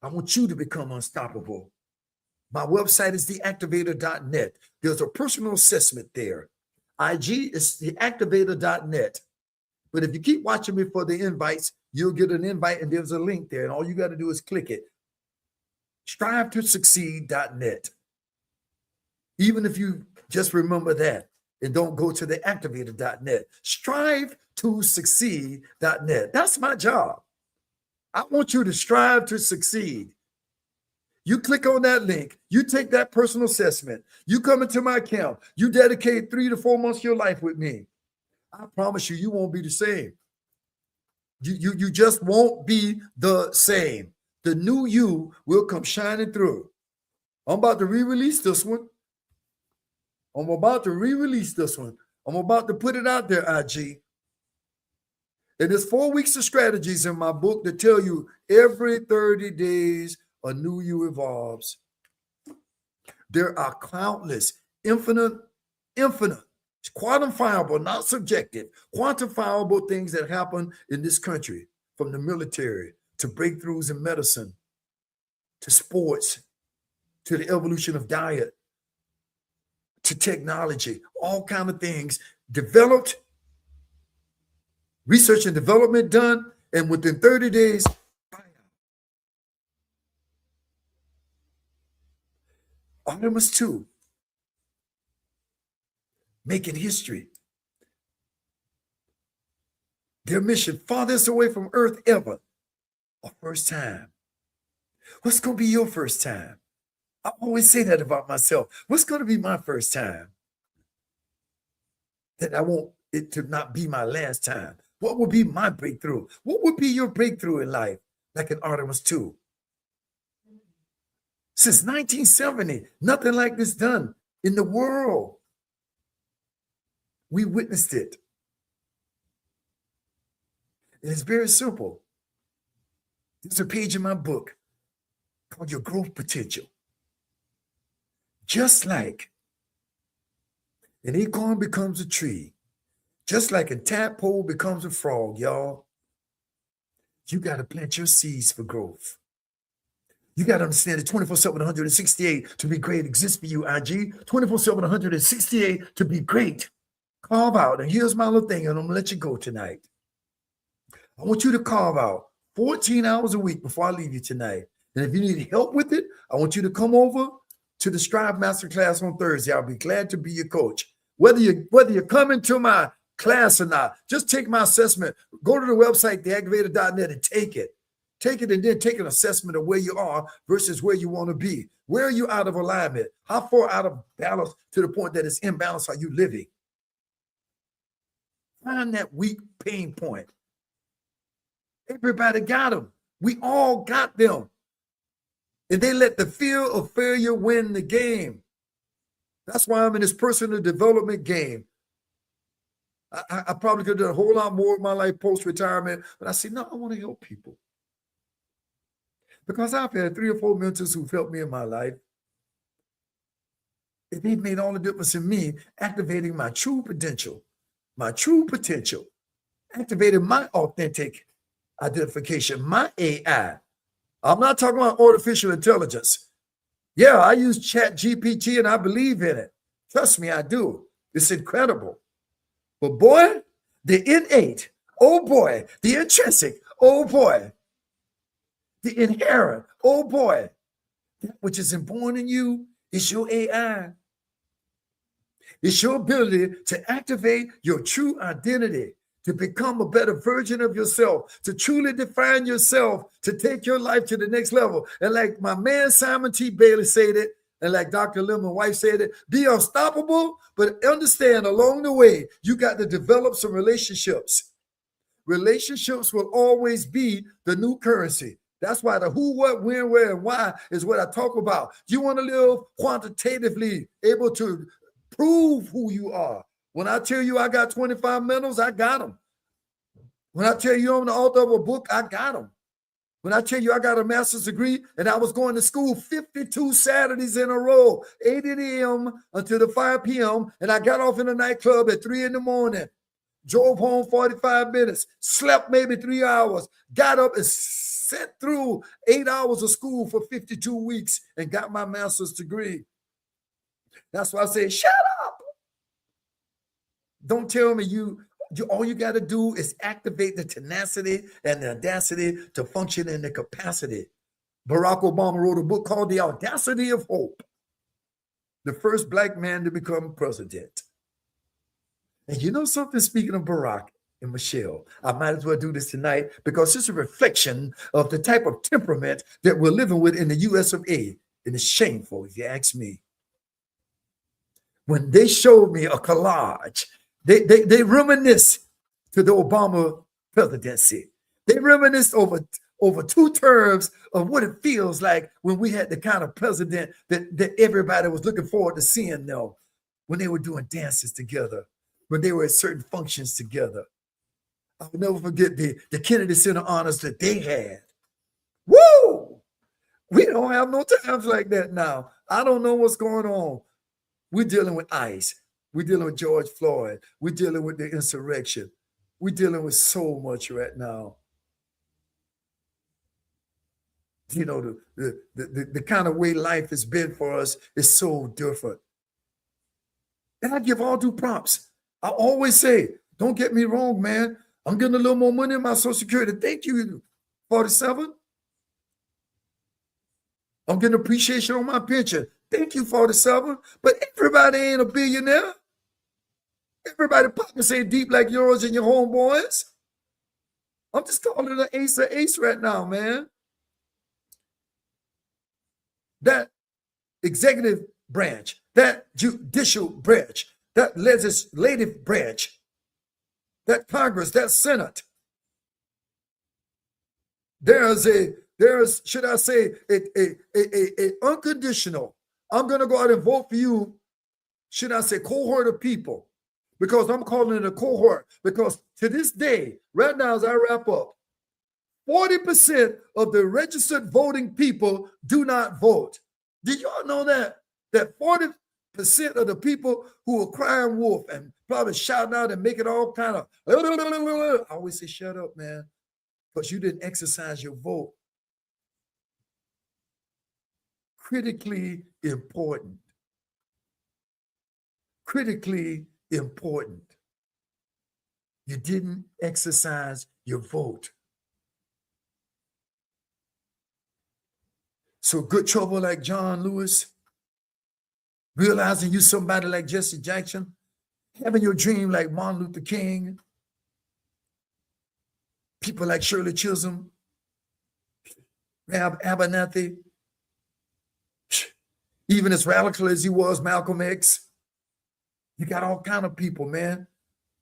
I want you to become unstoppable. My website is theactivator.net. There's a personal assessment there. IG is theactivator.net. But if you keep watching me for the invites, you'll get an invite and there's a link there. And all you got to do is click it. Strive2succeed.net. Even if you just remember that and don't go to theactivator.net. Strive2succeed.net. That's my job. I want you to strive to succeed. You click on that link. You take that personal assessment. You come into my camp. You dedicate 3 to 4 months of your life with me. I promise you, you won't be the same. You just won't be the same. The new you will come shining through. I'm about to re-release this one. I'm about to put it out there, IG. And there's 4 weeks of strategies in my book that tell you every 30 days a new you evolves. There are countless, infinite, quantifiable, not subjective, quantifiable things that happen in this country, from the military to breakthroughs in medicine, to sports, to the evolution of diet, to technology, all kinds of things developed, research and development done, and within 30 days, Artemis 2, making history. Their mission, farthest away from Earth ever, a first time. What's going to be your first time? I always say that about myself. What's going to be my first time? That I want it to not be my last time. What will be my breakthrough? What would be your breakthrough in life? Like in Artemis 2. Since 1970, nothing like this done in the world. We witnessed it. And it's very simple. There's a page in my book called Your Growth Potential. Just like an acorn becomes a tree, just like a tadpole becomes a frog, y'all, you got to plant your seeds for growth. You got to understand that 24/7, 168 to be great exists for you, IG. 24/7, 168 to be great. Carve out, and here's my little thing, and I'm going to let you go tonight. I want you to carve out 14 hours a week before I leave you tonight. And if you need help with it, I want you to come over to the Strive Masterclass on Thursday. I'll be glad to be your coach. Whether you're coming to my class or not. Just take my assessment. Go to the website, theactivator.net, and take it. Take it and then take an assessment of where you are versus where you want to be. Where are you out of alignment? How far out of balance to the point that it's imbalanced are you living? Find that weak pain point. Everybody got them. We all got them. And they let the fear of failure win the game. That's why I'm in this personal development game. I probably could have done a whole lot more with my life post-retirement, but I said, no, I want to help people. Because I've had 3 or 4 mentors who've helped me in my life. And they've made all the difference in me, activating my true potential, activating my authentic identification, my AI. I'm not talking about artificial intelligence. Yeah, I use ChatGPT and I believe in it. Trust me, I do. It's incredible. But boy, the innate, oh boy, the intrinsic, oh boy, the inherent, oh boy, that which is inborn in you is your AI. It's your ability to activate your true identity, to become a better version of yourself, to truly define yourself, to take your life to the next level. And like my man Simon T. Bailey said it, and like Dr. Lemon White said it, be unstoppable, but understand along the way, you got to develop some relationships. Relationships will always be the new currency. That's why the who, what, when, where, and why is what I talk about. You want to live quantitatively, able to prove who you are. When I tell you I got 25 medals, I got them. When I tell you I'm the author of a book, I got them. When I tell you I got a master's degree and I was going to school 52 Saturdays in a row, 8 a.m. until the 5 p.m., and I got off in a nightclub at 3 in the morning, drove home 45 minutes, slept maybe 3 hours, got up and sat through 8 hours of school for 52 weeks and got my master's degree. That's why I say, shut up. Don't tell me all you got to do is activate the tenacity and the audacity to function in the capacity. Barack Obama wrote a book called The Audacity of Hope. The first Black man to become president. And you know something, speaking of Barack and Michelle, I might as well do this tonight because it's a reflection of the type of temperament that we're living with in the US of A. And it's shameful if you ask me. When they showed me a collage, they reminisce to the Obama presidency. They reminisce over 2 terms of what it feels like when we had the kind of president that everybody was looking forward to seeing now, when they were doing dances together, when they were at certain functions together. I'll never forget the Kennedy Center honors that they had. Woo! We don't have no times like that now. I don't know what's going on. We're dealing with ICE. We're dealing with George Floyd. We're dealing with the insurrection. We're dealing with so much right now. You know, the kind of way life has been for us is so different. And I give all due props. I always say, don't get me wrong, man. I'm getting a little more money in my Social Security. Thank you, 47. I'm getting appreciation on my pension. Thank you, 47. But everybody ain't a billionaire. Everybody pockets ain't deep like yours and your homeboys. I'm just calling it an ace right now, man. That executive branch, that judicial branch, that legislative branch, that Congress, that Senate. There's should I say, a unconditional, I'm going to go out and vote for you, should I say, cohort of people, because I'm calling it a cohort, because to this day, right now as I wrap up, 40% of the registered voting people do not vote. Did y'all know that? That 40% of the people who are crying wolf and probably shouting out and making all kind of, I always say, shut up, man, because you didn't exercise your vote. Critically important. Critically important. You didn't exercise your vote. So good trouble like John Lewis, realizing you somebody like Jesse Jackson, having your dream like Martin Luther King, people like Shirley Chisholm, Rab Abernathy, even as radical as he was, Malcolm X. You got all kind of people, man,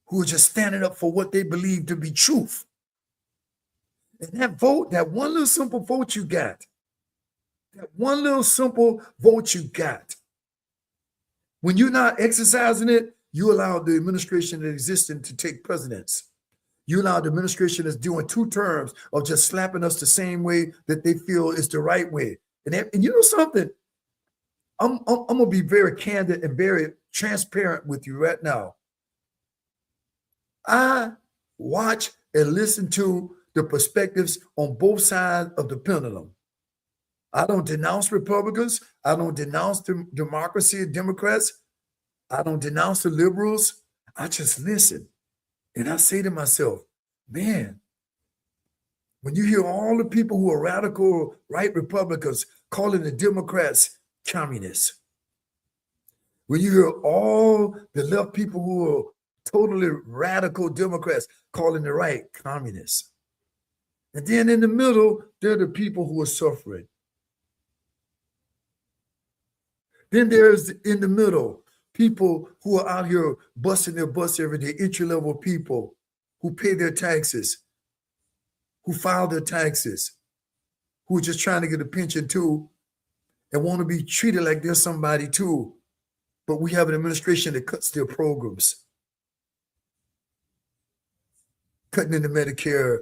who are just standing up for what they believe to be truth. And that vote, that one little simple vote you got, that one little simple vote you got, when you're not exercising it, you allow the administration that exists to take precedence. You allow the administration that's doing 2 terms of just slapping us the same way that they feel is the right way. And you know something? I'm going to be very candid and very transparent with you right now. I watch and listen to the perspectives on both sides of the pendulum. I don't denounce Republicans. I don't denounce the democracy of Democrats. I don't denounce the liberals. I just listen. And I say to myself, man, when you hear all the people who are radical right Republicans calling the Democrats communists, when you hear all the left people who are totally radical Democrats calling the right communists, and then in the middle, they're the people who are suffering. Then there's in the middle, people who are out here busting their butts every day, entry-level people who pay their taxes, who file their taxes, who are just trying to get a pension too, and want to be treated like they're somebody too. But we have an administration that cuts their programs, cutting into Medicare,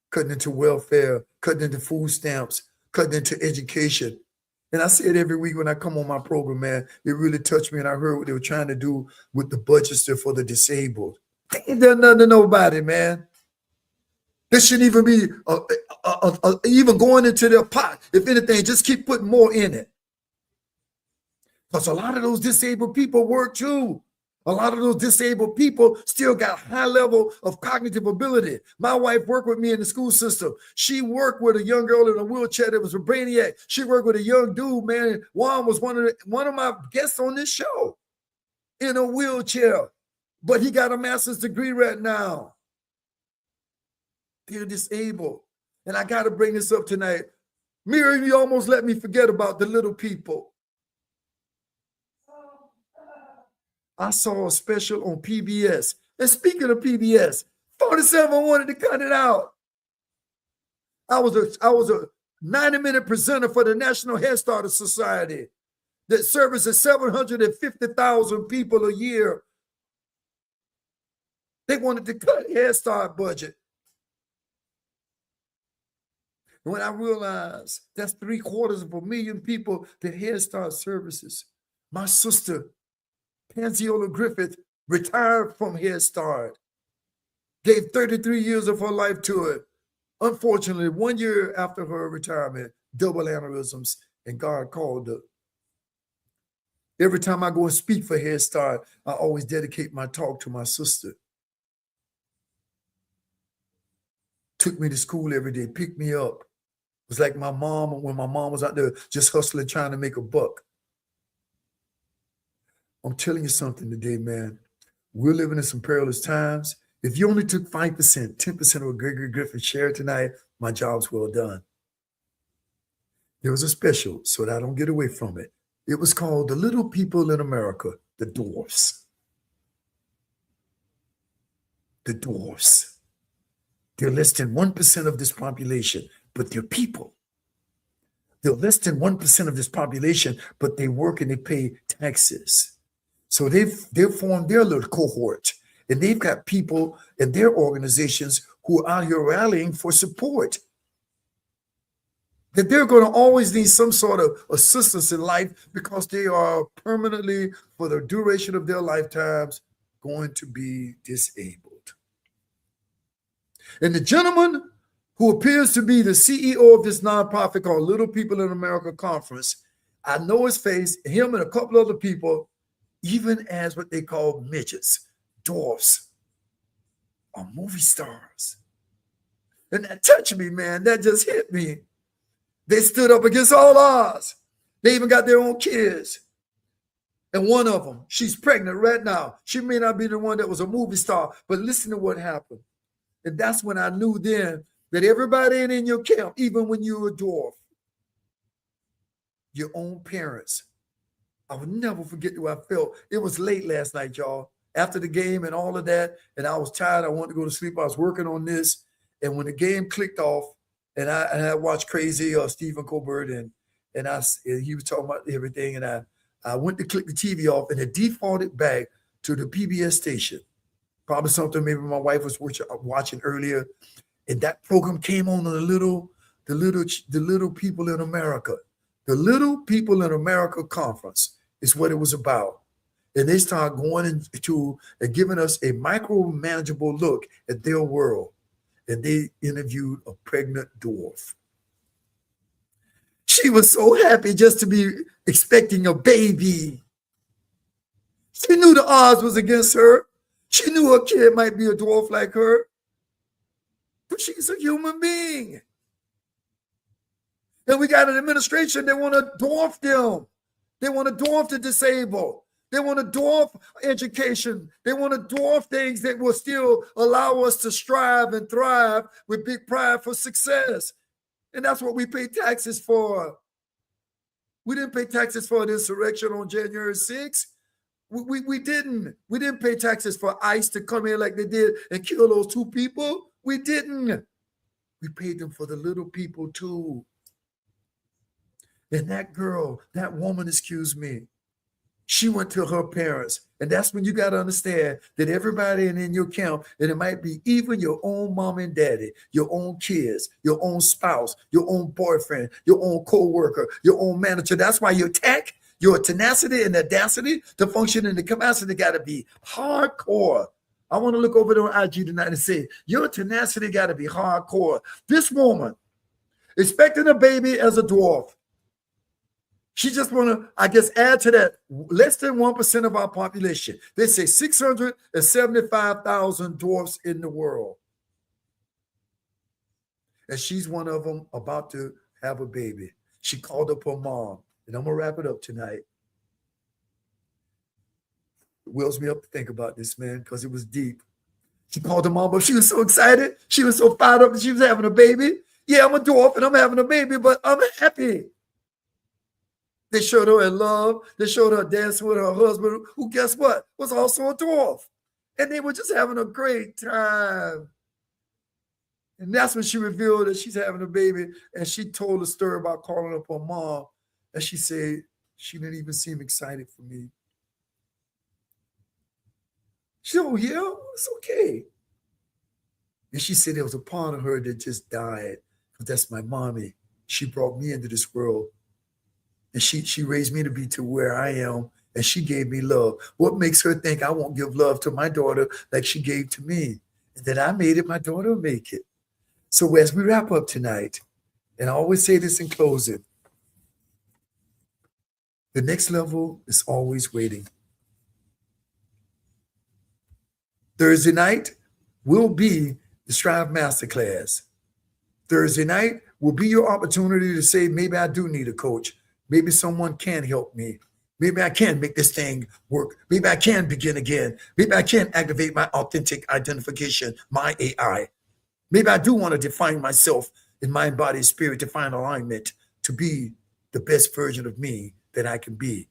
cutting into welfare, cutting into food stamps, cutting into education. And I say it every week when I come on my program, man. It really touched me, and I heard what they were trying to do with the budgets there for the disabled. They ain't done nothing to nobody, man. They shouldn't even be even going into their pot. If anything, just keep putting more in it. Because a lot of those disabled people work too. A lot of those disabled people still got high level of cognitive ability. My wife worked with me in the school system. She worked with a young girl in a wheelchair that was a brainiac. She worked with a young dude, man. Juan was one of my guests on this show in a wheelchair, but he got a master's degree right now. They're disabled. And I got to bring this up tonight. Miriam, you almost let me forget about the little people. I saw a special on PBS. And speaking of PBS, 47 wanted to cut it out. I was a 90-minute presenter for the National Head Start Society that services 750,000 people a year. They wanted to cut Head Start budget. When I realized that's 750,000 people that Head Start services. My sister, Panziola Griffith, retired from Head Start, gave 33 years of her life to it. Unfortunately, 1 year after her retirement, double aneurysms, and God called her. Every time I go and speak for Head Start, I always dedicate my talk to my sister. Took me to school every day, picked me up. It was like my mom when my mom was out there just hustling, trying to make a buck. I'm telling you something today, man. We're living in some perilous times. If you only took 5%, 10% of what Gregory Griffith shared tonight, my job's well done. There was a special, so that I don't get away from it. It was called The Little People in America, the Dwarfs. The Dwarfs. They're less than 1% of this population, but they're people. They're less than 1% of this population, but they work and they pay taxes. So they've formed their little cohort, and they've got people in their organizations who are out here rallying for support. That they're going to always need some sort of assistance in life because they are permanently, for the duration of their lifetimes, going to be disabled. And the gentleman who appears to be the CEO of this nonprofit called Little People in America Conference, I know his face, him and a couple other people, even as what they call midgets, dwarfs, are movie stars. And that touched me, man. That just hit me. They stood up against all odds. They even got their own kids. And one of them, she's pregnant right now. She may not be the one that was a movie star, but listen to what happened. And that's when I knew then that everybody in your camp, even when you were a dwarf, your own parents, I would never forget the way I felt. It was late last night, y'all, after the game and all of that. And I was tired. I wanted to go to sleep. I was working on this. And when the game clicked off, and I watched Crazy Stephen Colbert, and he was talking about everything. And I went to click the TV off, and it defaulted back to the PBS station. Probably something maybe my wife was watching earlier. And that program came on the little people in America. The Little People in America conference is what it was about. And they started going into and giving us a micromanageable look at their world. And they interviewed a pregnant dwarf. She was so happy just to be expecting a baby. She knew the odds was against her. She knew her kid might be a dwarf like her. But she's a human being. And we got an administration that want to dwarf them. They want to dwarf the disabled. They want to dwarf education. They want to dwarf things that will still allow us to strive and thrive with big pride for success. And that's what we pay taxes for. We didn't pay taxes for an insurrection on January 6th. We didn't. We didn't pay taxes for ICE to come in like they did and kill those two people. We didn't. We paid them for the little people too. And that girl, that woman, excuse me, she went to her parents. And that's when you got to understand that everybody in your camp, and it might be even your own mom and daddy, your own kids, your own spouse, your own boyfriend, your own co-worker, your own manager. That's why your tech, your tenacity and audacity to function in the capacity got to be hardcore. I want to look over there on IG tonight and say, your tenacity got to be hardcore. This woman, expecting a baby as a dwarf, she just want to, I guess, add to that less than 1% of our population. They say 675,000 dwarfs in the world. And she's one of them about to have a baby. She called up her mom. And I'm going to wrap it up tonight. It wills me up to think about this, man, because it was deep. She called her mom up. She was so excited. She was so fired up that she was having a baby. Yeah, I'm a dwarf and I'm having a baby, but I'm happy. They showed her in love. They showed her dancing with her husband, who, guess what, was also a dwarf. And they were just having a great time. And that's when she revealed that she's having a baby. And she told a story about calling up her mom. And she said, she didn't even seem excited for me. She said, oh, yeah, it's okay. And she said there was a part of her that just died. But that's my mommy. She brought me into this world. And she raised me to be to where I am, and she gave me love. What makes her think I won't give love to my daughter like she gave to me? And that I made it, my daughter will make it. So as we wrap up tonight, and I always say this in closing, the next level is always waiting. Thursday night will be the Strive Masterclass. Thursday night will be your opportunity to say, maybe I do need a coach. Maybe someone can help me. Maybe I can make this thing work. Maybe I can begin again. Maybe I can activate my authentic identification, my AI. Maybe I do want to define myself in mind, body, spirit, to find alignment to be the best version of me that I can be.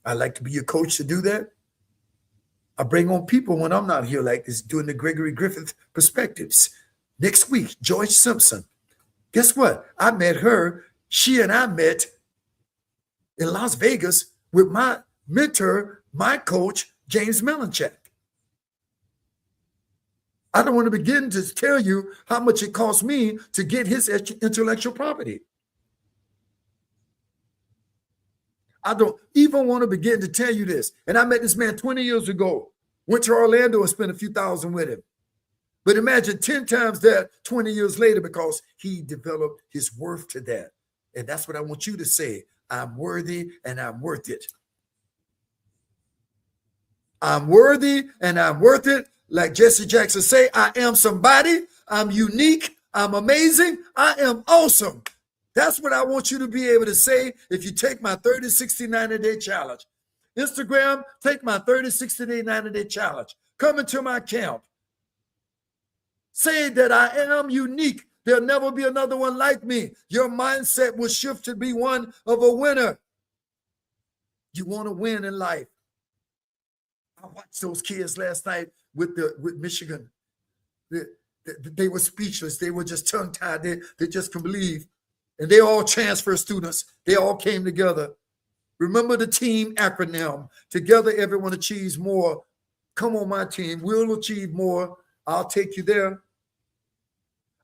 I like to be your coach to do that. I bring on people when I'm not here like this, doing the Gregory Griffith perspectives. Next week, George Simpson. Guess what? I met her. She and I met in Las Vegas with my mentor, my coach, James Melanchak. I don't want to begin to tell you how much it cost me to get his intellectual property. I don't even want to begin to tell you this. And I met this man 20 years ago, went to Orlando and spent a few thousand with him. But imagine 10 times that 20 years later, because he developed his worth to that. And that's what I want you to say. I'm worthy and I'm worth it. I'm worthy and I'm worth it. Like Jesse Jackson say, I am somebody. I'm unique. I'm amazing. I am awesome. That's what I want you to be able to say if you take my 30, 60, 90-day challenge. Instagram, take my 30, 60 day, 90-day challenge. Come into my camp. Say that I am unique. There'll never be another one like me. Your mindset will shift to be one of a winner. You want to win in life. I watched those kids last night with Michigan. They were speechless. They were just tongue-tied. They just couldn't believe. And they all transfer students. They all came together. Remember the team acronym. Together, everyone achieves more. Come on, my team. We'll achieve more. I'll take you there.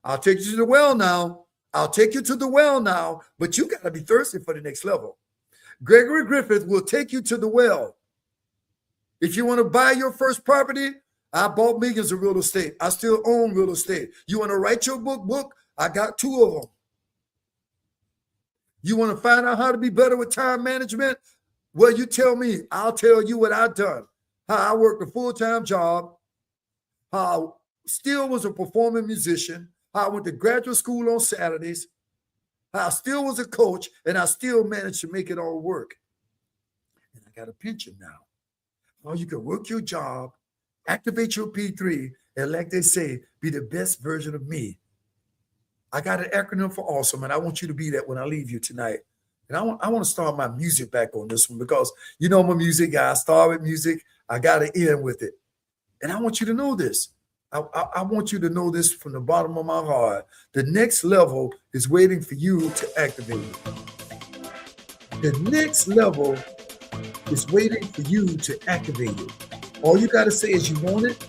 I'll take you to the well now. I'll take you to the well now. But you got to be thirsty for the next level. Gregory Griffith will take you to the well. If you want to buy your first property, I bought millions of real estate. I still own real estate. You want to write your book? I got 2 of them. You want to find out how to be better with time management? Well, you tell me. I'll tell you what I've done. How I worked a full-time job. How I still was a performing musician. How I went to graduate school on Saturdays. How I still was a coach, and I still managed to make it all work. And I got a pension now. How you can work your job, activate your P3, and like they say, be the best version of me. I got an acronym for awesome, and I want you to be that when I leave you tonight. And I want to start my music back on this one because you know I'm a music guy. I start with music. I got to end with it. And I want you to know this. I want you to know this from the bottom of my heart. The next level is waiting for you to activate it. The next level is waiting for you to activate it. All you got to say is you want it.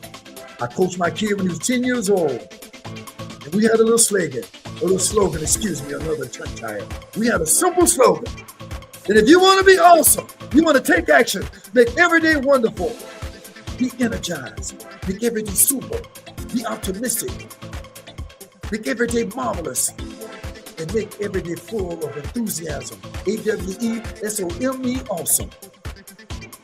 I coached my kid when he was 10 years old. And we had a little slogan, another tongue tie. We had a simple slogan. And if you want to be awesome, you want to take action, make every day wonderful, be energized, make every day super, be optimistic, make every day marvelous, and make every day full of enthusiasm. AWESOME, awesome.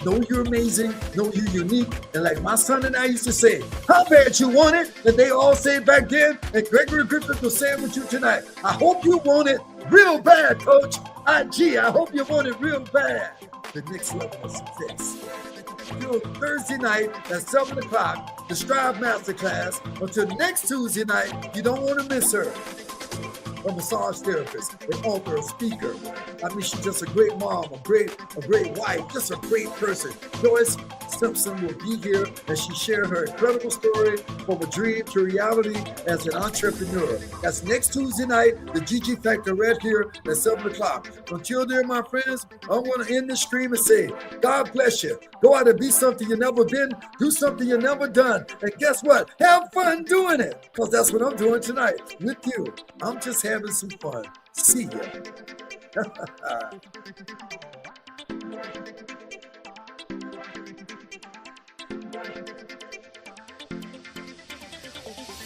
Know you're amazing, know you're unique, and like my son and I used to say, how bad you want it? And they all say it back then, and Gregory Griffith will say it with you tonight. I hope you want it real bad, Coach. I hope you want it real bad. The next level of success. Until Thursday night at 7 o'clock, the Strive Masterclass. Until next Tuesday night, you don't want to miss her. A massage therapist, an author, a speaker. I mean, she's just a great mom, a great wife, just a great person. Joyce Simpson will be here as she shares her incredible story from a dream to reality as an entrepreneur. That's next Tuesday night, the GG Factor right here at 7 o'clock. Until then, my friends, I'm going to end this stream and say, God bless you. Go out and be something you've never been. Do something you've never done. And guess what? Have fun doing it. Because that's what I'm doing tonight with you. I'm just having some fun. See ya.